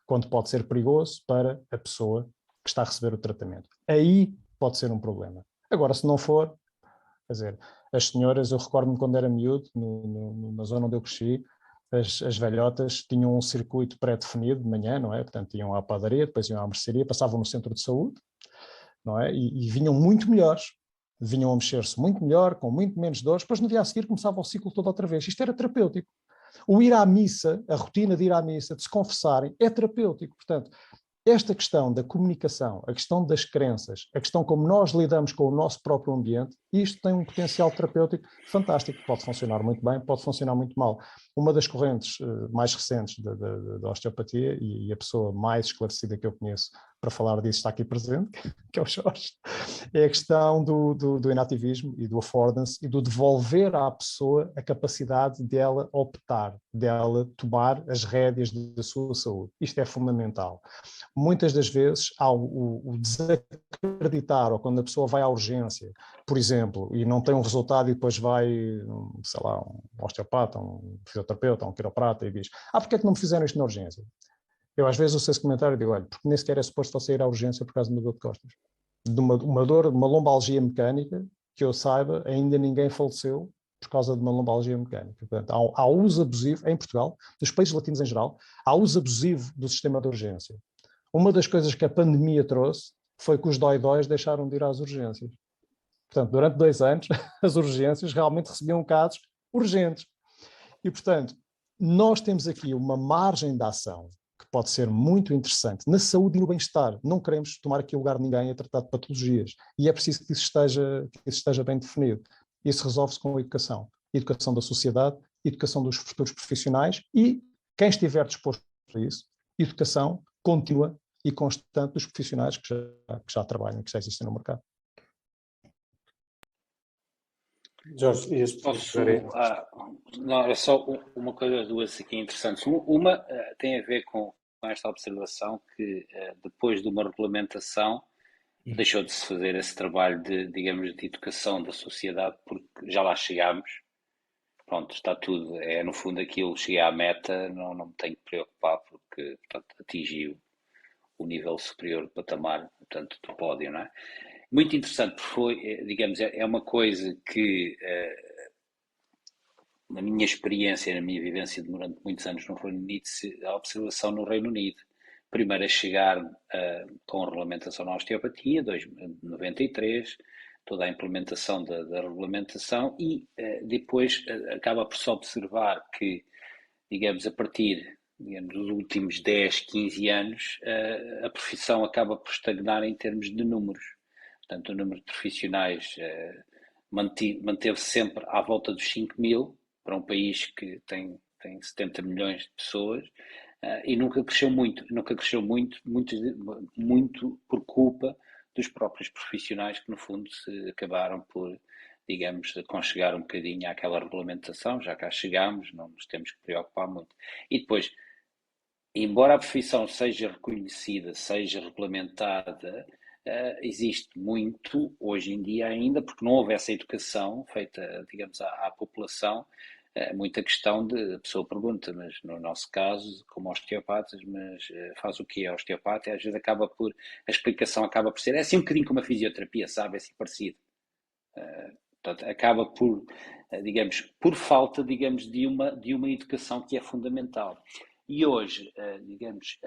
quando pode ser perigoso para a pessoa que está a receber o tratamento. Aí pode ser um problema. Agora, se não for, quer dizer, as senhoras, eu recordo-me quando era miúdo, na zona onde eu cresci, as velhotas tinham um circuito pré-definido de manhã, não é? Portanto, iam à padaria, depois iam à mercearia, passavam no centro de saúde, não é? E vinham muito melhores, vinham a mexer-se muito melhor, com muito menos dores, depois no dia a seguir começava o ciclo todo outra vez. Isto era terapêutico. O ir à missa, a rotina de ir à missa, de se confessarem, é terapêutico. Portanto, esta questão da comunicação, a questão das crenças, a questão como nós lidamos com o nosso próprio ambiente, isto tem um potencial terapêutico fantástico. Pode funcionar muito bem, pode funcionar muito mal. Uma das correntes mais recentes da osteopatia, e a pessoa mais esclarecida que eu conheço para falar disso está aqui presente, que é o Jorge, é a questão do inativismo e do affordance e do devolver à pessoa a capacidade dela optar, dela tomar as rédeas da sua saúde. Isto é fundamental. Muitas das vezes há o desacreditar, ou quando a pessoa vai à urgência, por exemplo, e não tem um resultado e depois vai, sei lá, um osteopata, um fisioterapeuta, um quiroprata e diz, porque é que não me fizeram isto na urgência? Eu às vezes ouço esse comentário e digo, olha, porque nem sequer é suposto você ir à urgência por causa de uma dor de costas. De uma dor, de uma lombalgia mecânica, que eu saiba, ainda ninguém faleceu por causa de uma lombalgia mecânica. Portanto, há uso abusivo, em Portugal, dos países latinos em geral, há uso abusivo do sistema de urgência. Uma das coisas que a pandemia trouxe foi que os dói-dóis deixaram de ir às urgências. Portanto, durante 2 anos, as urgências realmente recebiam casos urgentes. E, portanto, nós temos aqui uma margem de ação que pode ser muito interessante na saúde e no bem-estar. Não queremos tomar aqui lugar de ninguém a tratar de patologias. E é preciso que isso esteja bem definido. Isso resolve-se com a educação. Educação da sociedade, educação dos futuros profissionais e, quem estiver disposto a isso, educação contínua e constante dos profissionais que já trabalham, que já existem no mercado. Jorge, não, é só uma coisa, duas aqui interessantes. Uma tem a ver com esta observação que depois de uma regulamentação deixou de se fazer esse trabalho de, digamos, de educação da sociedade, porque já lá chegámos. Pronto, está tudo, no fundo aquilo, cheguei à meta, não me tenho que preocupar, porque, portanto, atingi o nível superior do patamar, portanto, do pódio, não é? Muito interessante, porque foi, digamos, é uma coisa que, na minha experiência, na minha vivência durante muitos anos no Reino Unido, a observação no Reino Unido. Primeiro a chegar com a regulamentação na osteopatia, 93, toda a implementação da regulamentação e depois acaba por se observar que, digamos, a partir dos últimos 10, 15 anos, a profissão acaba por estagnar em termos de números. Portanto, o número de profissionais manteve-se sempre à volta dos 5.000, para um país que tem 70 milhões de pessoas, e nunca cresceu muito por culpa dos próprios profissionais que, no fundo, se acabaram por, digamos, aconchegar um bocadinho àquela regulamentação, já cá chegámos, não nos temos que preocupar muito. E depois, embora a profissão seja reconhecida, seja regulamentada, existe muito, hoje em dia ainda, porque não houve essa educação feita, digamos, à população, muita questão de, a pessoa pergunta, mas no nosso caso, como osteopatas, mas faz o que é osteopata? E às vezes a explicação acaba por ser, é assim um bocadinho como a fisioterapia, sabe, é assim parecido. Portanto, acaba por, digamos, por falta, digamos, de uma educação que é fundamental. E hoje, digamos,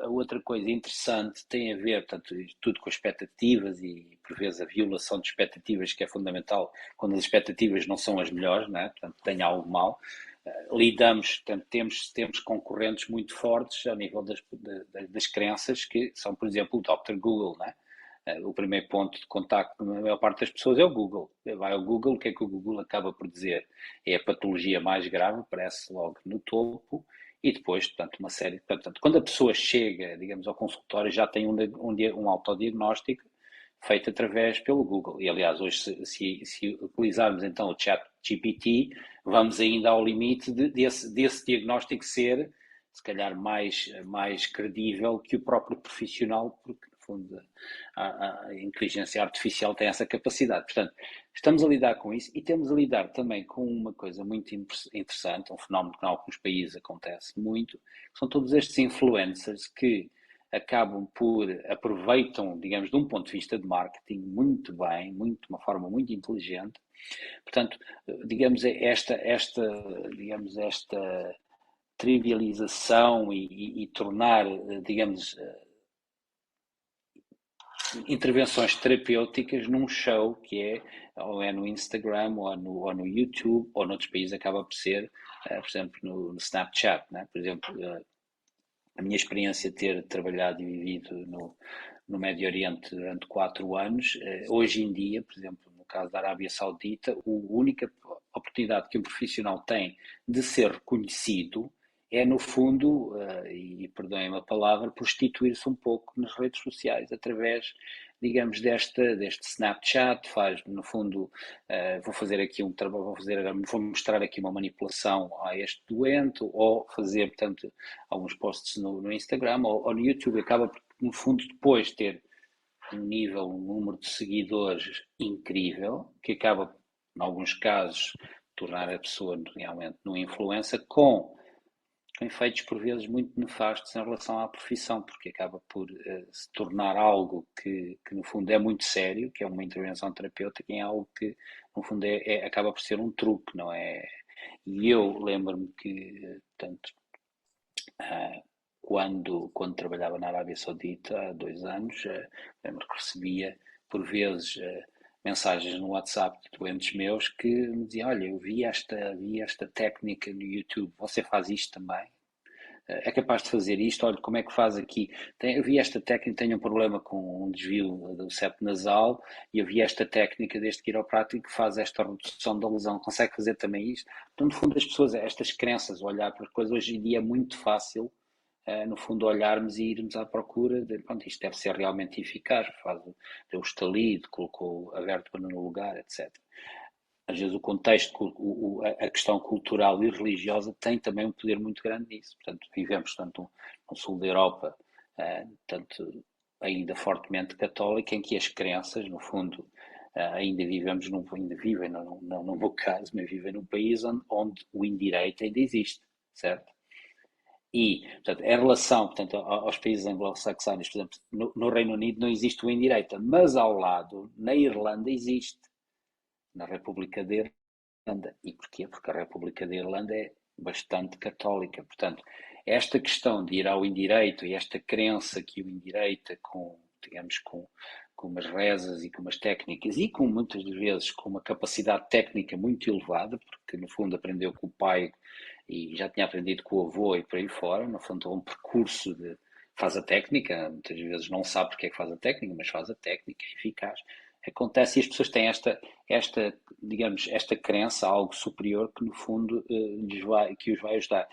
a outra coisa interessante tem a ver, portanto, tudo com expectativas e, por vezes, a violação de expectativas, que é fundamental quando as expectativas não são as melhores, não é? Portanto, tem algo mal. Lidamos, portanto, temos concorrentes muito fortes a nível das crenças, que são, por exemplo, o Dr. Google, não é? O primeiro ponto de contacto na maior parte das pessoas é o Google. Vai ao Google, o que é que o Google acaba por dizer? É a patologia mais grave, aparece logo no topo, e depois, portanto, uma série. Portanto, quando a pessoa chega, digamos, ao consultório, já tem um autodiagnóstico feito através pelo Google. E, aliás, hoje, se utilizarmos então o chat GPT, vamos ainda ao limite desse diagnóstico ser, se calhar, mais credível que o próprio profissional, porque, no fundo, a inteligência artificial tem essa capacidade. Portanto, estamos a lidar com isso e temos a lidar também com uma coisa muito interessante, um fenómeno que em alguns países acontece muito, que são todos estes influencers que aproveitam, digamos, de um ponto de vista de marketing muito bem, de uma forma muito inteligente. Portanto, digamos, esta trivialização e tornar, digamos, intervenções terapêuticas num show que ou é no Instagram, ou no YouTube, ou noutros países acaba por ser, por exemplo, no Snapchat, né? Por exemplo, a minha experiência de ter trabalhado e vivido no Médio Oriente durante 4 anos, hoje em dia, por exemplo, no caso da Arábia Saudita, a única oportunidade que um profissional tem de ser reconhecido é, no fundo, e perdoem-me a palavra, prostituir-se um pouco nas redes sociais, através, digamos, deste Snapchat, no fundo, vou fazer aqui um trabalho, vou mostrar aqui uma manipulação a este doente, ou fazer, portanto, alguns posts no Instagram ou no YouTube, acaba por, no fundo, depois ter um número de seguidores incrível, que acaba, em alguns casos, tornar a pessoa realmente numa influencer com efeitos por vezes muito nefastos em relação à profissão, porque acaba por se tornar algo que no fundo é muito sério, que é uma intervenção terapêutica, e é algo que no fundo acaba por ser um truque, não é? E eu lembro-me que, portanto, quando trabalhava na Arábia Saudita há 2 anos, lembro que recebia por vezes mensagens no WhatsApp de doentes meus que me diziam: olha, eu vi esta técnica no YouTube, você faz isto também? É capaz de fazer isto? Olha, como é que faz aqui? Eu vi esta técnica, tenho um problema com um desvio do septo nasal, e eu vi esta técnica deste quiroprático que faz esta redução da lesão, consegue fazer também isto? Então, no fundo, as pessoas, estas crenças, olhar para as coisas, hoje em dia é muito fácil, no fundo, olharmos e irmos à procura de, pronto, isto deve ser realmente eficaz, deu o estalido, colocou a vértebra no lugar, etc. Às vezes o contexto, a questão cultural e religiosa tem também um poder muito grande nisso. Portanto, vivemos tanto no sul da Europa, tanto ainda fortemente católica, em que as crenças, no fundo, ainda vivem, não no meu caso, mas vivem num país onde o indireito ainda existe, certo? E, portanto, em relação, portanto, aos países anglo-saxónicos, por exemplo, no Reino Unido não existe o indireita, mas ao lado, na Irlanda existe, na República da Irlanda. E porquê? Porque a República da Irlanda é bastante católica. Portanto, esta questão de ir ao indireito e esta crença que o indireita, digamos, com umas rezas e com umas técnicas e com muitas vezes com uma capacidade técnica muito elevada, porque no fundo aprendeu com o pai e já tinha aprendido com o avô e por aí fora, no fundo um percurso de faz a técnica, muitas vezes não sabe porque é que faz a técnica, mas faz a técnica, é eficaz. Acontece e as pessoas têm digamos, esta crença, algo superior que no fundo que os vai ajudar.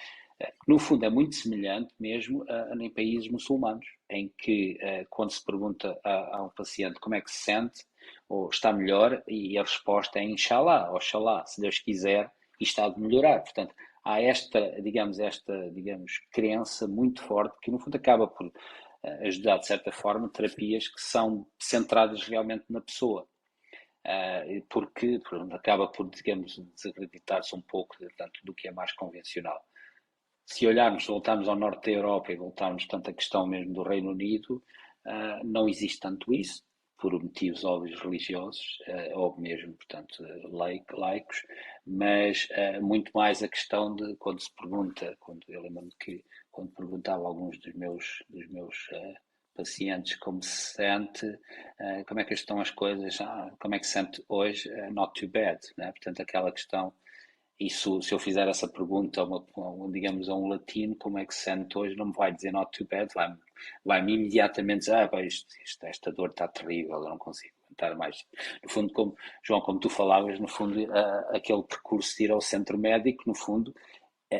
No fundo é muito semelhante mesmo em países muçulmanos, em que quando se pergunta a um paciente como é que se sente, ou está melhor, e a resposta é Inshallah, Oxalá, se Deus quiser, e está de melhorar. Portanto, há digamos, crença muito forte que no fundo acaba por ajudar de certa forma terapias que são centradas realmente na pessoa. Porque acaba por, digamos, desacreditar-se um pouco tanto do que é mais convencional. Se voltarmos ao norte da Europa e voltarmos tanto à questão mesmo do Reino Unido, não existe tanto isso, por motivos óbvios religiosos, ou mesmo, portanto, laicos, mas muito mais a questão de quando se pergunta, eu lembro-me que quando perguntava a alguns dos meus pacientes como se sente, como é que estão as coisas, como é que se sente hoje, not too bad, né? Portanto, aquela questão. E se eu fizer essa pergunta digamos, a um latino, como é que se sente hoje, não me vai dizer not too bad, vai-me imediatamente dizer, esta dor está terrível, eu não consigo aguentar mais. No fundo, João, como tu falavas, no fundo, aquele percurso de ir ao centro médico, no fundo,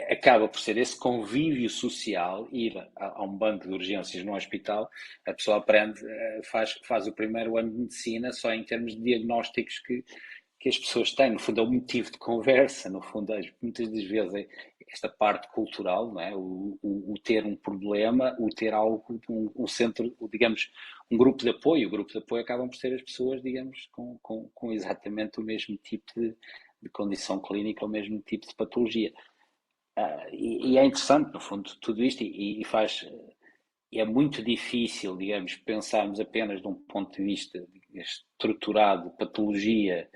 acaba por ser esse convívio social, ir a um banco de urgências no hospital, a pessoa aprende, faz o primeiro ano de medicina só em termos de diagnósticos que as pessoas têm, no fundo é um motivo de conversa, no fundo muitas das vezes é esta parte cultural, não é? O ter um problema, o ter algo, um centro, digamos, um grupo de apoio. O grupo de apoio acabam por ser as pessoas, digamos, com exatamente o mesmo tipo de condição clínica, o mesmo tipo de patologia. E é interessante, no fundo, tudo isto e é muito difícil, digamos, pensarmos apenas de um ponto de vista estruturado de patologia,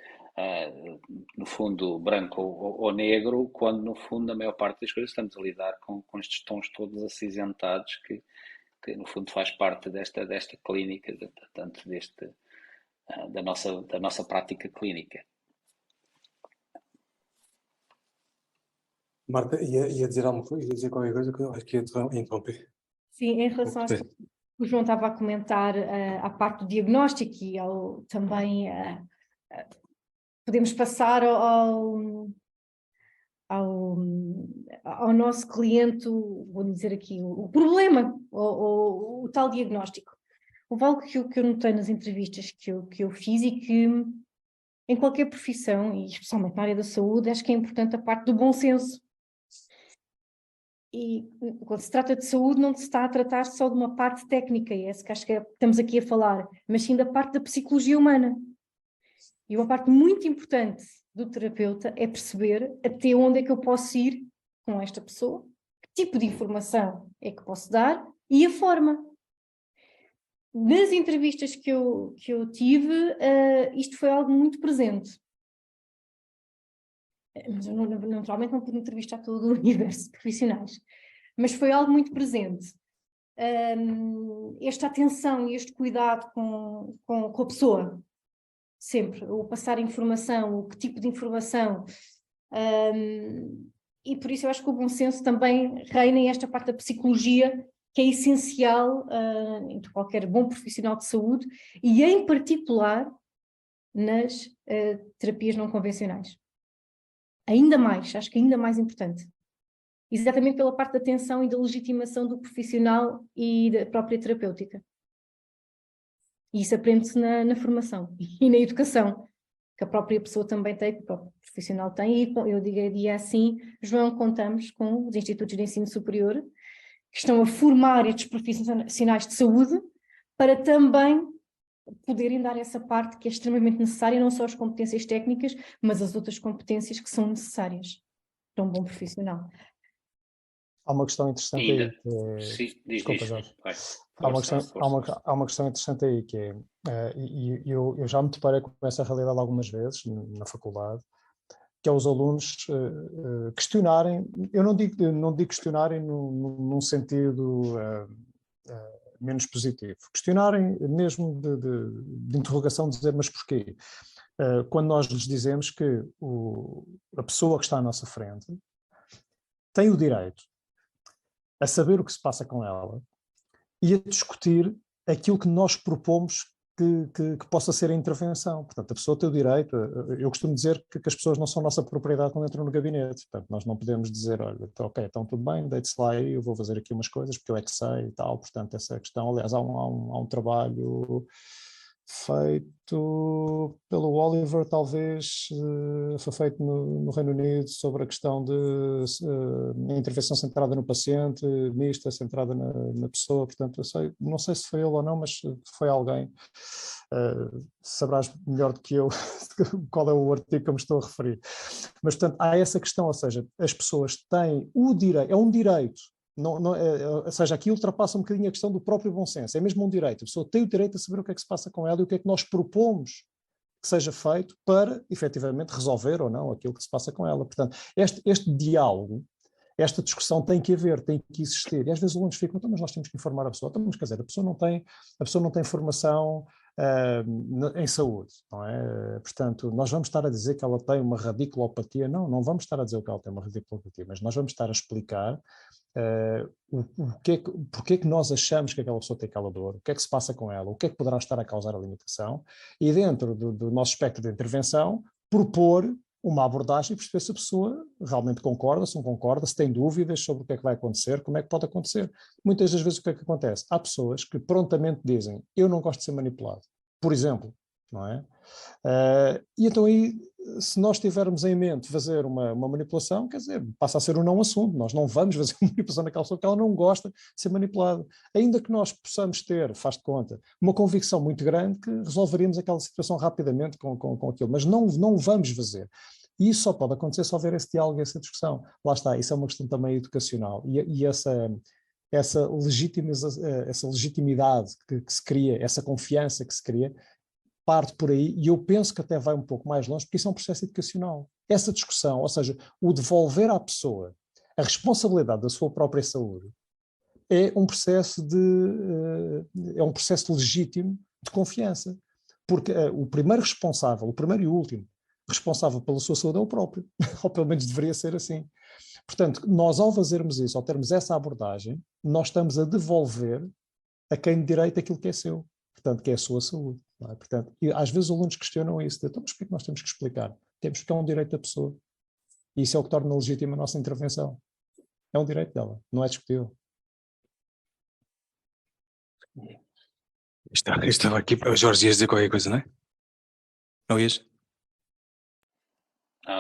no fundo branco ou negro, quando no fundo a maior parte das coisas estamos a lidar com estes tons todos acinzentados que no fundo faz parte desta clínica, tanto da nossa prática clínica. Marta, ia dizer alguma coisa, ia dizer qualquer coisa que eu acho que ia interromper. Sim, em relação a o João estava a comentar a parte do diagnóstico e também podemos passar ao nosso cliente, vou dizer aqui, o problema, o tal diagnóstico. Houve algo que eu notei nas entrevistas que eu fiz e que em qualquer profissão, e especialmente na área da saúde, acho que é importante a parte do bom senso. E quando se trata de saúde não se está a tratar só de uma parte técnica, e essa que acho que estamos aqui a falar, mas sim da parte da psicologia humana. E uma parte muito importante do terapeuta é perceber até onde é que eu posso ir com esta pessoa, que tipo de informação é que posso dar e a forma. Nas entrevistas que eu tive, isto foi algo muito presente. Mas eu naturalmente não pude entrevistar todo o universo de profissionais, mas foi algo muito presente. Esta atenção e este cuidado com a pessoa, sempre, o passar informação, o que tipo de informação, e por isso eu acho que o bom senso também reina em esta parte da psicologia, que é essencial entre qualquer bom profissional de saúde e em particular nas terapias não convencionais. Ainda mais, acho que ainda mais importante. Exatamente pela parte da atenção e da legitimação do profissional e da própria terapêutica. E isso aprende-se na formação e na educação, que a própria pessoa também tem, que o próprio profissional tem. E eu diria assim, João, contamos com os institutos de ensino superior, que estão a formar estes profissionais de saúde para também poderem dar essa parte que é extremamente necessária, não só as competências técnicas, mas as outras competências que são necessárias para um bom profissional. Há uma questão interessante aí, que é... Sim, Desculpa, diz. Jorge. Vai. Há uma questão interessante aí, que é, e eu já me deparei com essa realidade algumas vezes na faculdade, que é os alunos questionarem, eu não digo questionarem num sentido menos positivo, questionarem mesmo de interrogação, de dizer, mas porquê? Quando nós lhes dizemos que a pessoa que está à nossa frente tem o direito a saber o que se passa com ela e a discutir aquilo que nós propomos que possa ser a intervenção. Portanto, a pessoa tem o direito, eu costumo dizer que as pessoas não são nossa propriedade quando entram no gabinete. Portanto, nós não podemos dizer, olha, ok, então tudo bem, deite-se lá aí, eu vou fazer aqui umas coisas porque eu é que sei e tal. Portanto, essa é a questão. Aliás, há um trabalho feito pelo Oliver, talvez, foi feito no Reino Unido, sobre a questão de intervenção centrada no paciente, mista, centrada na pessoa. Portanto, não sei se foi ele ou não, mas foi alguém. Sabrás melhor do que eu qual é o artigo que eu me estou a referir. Mas, portanto, há essa questão, ou seja, as pessoas têm o direito, é um direito. Ou seja, aqui ultrapassa um bocadinho a questão do próprio bom senso, é mesmo um direito, a pessoa tem o direito a saber o que é que se passa com ela e o que é que nós propomos que seja feito para, efetivamente, resolver ou não aquilo que se passa com ela. Portanto, este diálogo, esta discussão tem que haver, tem que existir, e às vezes os alunos ficam, então, mas nós temos que informar a pessoa, então, mas quer dizer, a pessoa não tem formação em saúde, não é? Portanto, nós vamos estar a dizer que ela tem uma radiculopatia, não vamos estar a dizer que ela tem uma radiculopatia, mas nós vamos estar a explicar porque é que nós achamos que aquela pessoa tem aquela dor, o que é que se passa com ela, o que é que poderá estar a causar a limitação, e dentro do nosso espectro de intervenção, propor uma abordagem e perceber se a pessoa realmente concorda, se não concorda, se tem dúvidas sobre o que é que vai acontecer, como é que pode acontecer. Muitas das vezes o que é que acontece? Há pessoas que prontamente dizem, eu não gosto de ser manipulado, por exemplo, não é? E então aí, se nós tivermos em mente fazer uma manipulação, quer dizer, passa a ser um não assunto, nós não vamos fazer uma manipulação naquela pessoa porque ela não gosta de ser manipulada. Ainda que nós possamos ter, faz de conta, uma convicção muito grande que resolveríamos aquela situação rapidamente com aquilo, mas não vamos fazer. E isso só pode acontecer se houver esse diálogo e essa discussão. Lá está, isso é uma questão também educacional. E essa legitimidade que se cria, essa confiança que se cria, parte por aí, e eu penso que até vai um pouco mais longe, porque isso é um processo educacional. Essa discussão, ou seja, o devolver à pessoa a responsabilidade da sua própria saúde, é um processo legítimo de confiança. Porque o primeiro responsável, o primeiro e o último responsável pela sua saúde é o próprio, ou pelo menos deveria ser assim. Portanto, nós ao fazermos isso, ao termos essa abordagem, nós estamos a devolver a quem de direito aquilo que é seu, portanto, que é a sua saúde. Não é? Portanto, e às vezes os alunos questionam isso, então, mas por que nós temos que explicar? Temos que é um direito da pessoa. E isso é o que torna legítima a nossa intervenção. É um direito dela, não é discutível. Estava aqui, o Jorge, ias dizer qualquer coisa, não é? Não ias?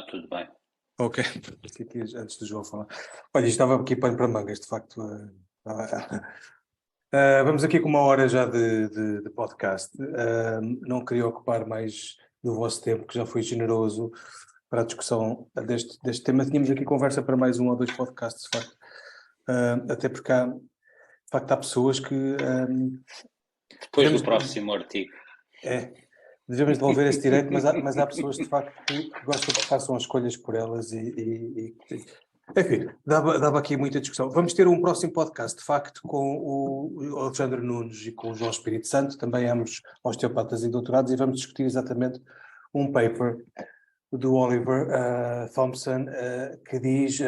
Tudo bem. Ok, aqui, antes do João falar. Olha, estava aqui pano para mangas, de facto. Vamos aqui com 1 hora já de podcast. Não queria ocupar mais do vosso tempo, que já foi generoso para a discussão deste tema. Tínhamos aqui conversa para mais 1 ou 2 podcasts, de facto. Até porque de facto, há pessoas que... Depois do próximo artigo. Devemos devolver esse direito, mas há pessoas, de facto, que gostam que façam as escolhas por elas enfim, dava aqui muita discussão. Vamos ter um próximo podcast, de facto, com o Alexandre Nunes e com o João Espírito Santo, também ambos osteopatas e doutorados, e vamos discutir exatamente um paper do Oliver Thompson, que diz,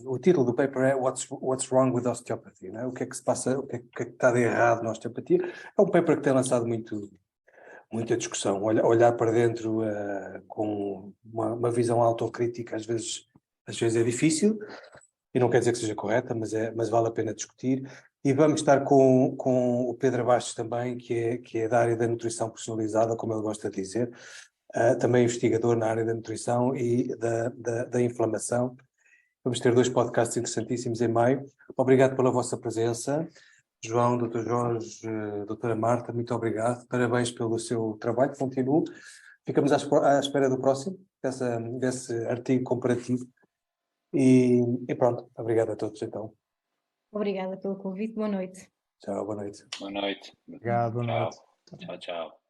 o título do paper é What's Wrong with Osteopathy, não é? O que é que se passa, o que é que está de errado na osteopatia. É um paper que tem lançado muita discussão, olhar para dentro com uma visão autocrítica, às vezes é difícil, e não quer dizer que seja correta, mas vale a pena discutir. E vamos estar com o Pedro Bastos também, que é da área da nutrição personalizada, como ele gosta de dizer, também investigador na área da nutrição e da inflamação. Vamos ter 2 podcasts interessantíssimos em maio. Obrigado pela vossa presença. João, Dr. Jorge, doutora Marta, muito obrigado. Parabéns pelo seu trabalho, continuo. Ficamos à espera do próximo, desse artigo comparativo. E pronto, obrigado a todos então. Obrigada pelo convite, boa noite. Tchau, boa noite. Boa noite. Obrigado, boa noite. Tchau, tchau.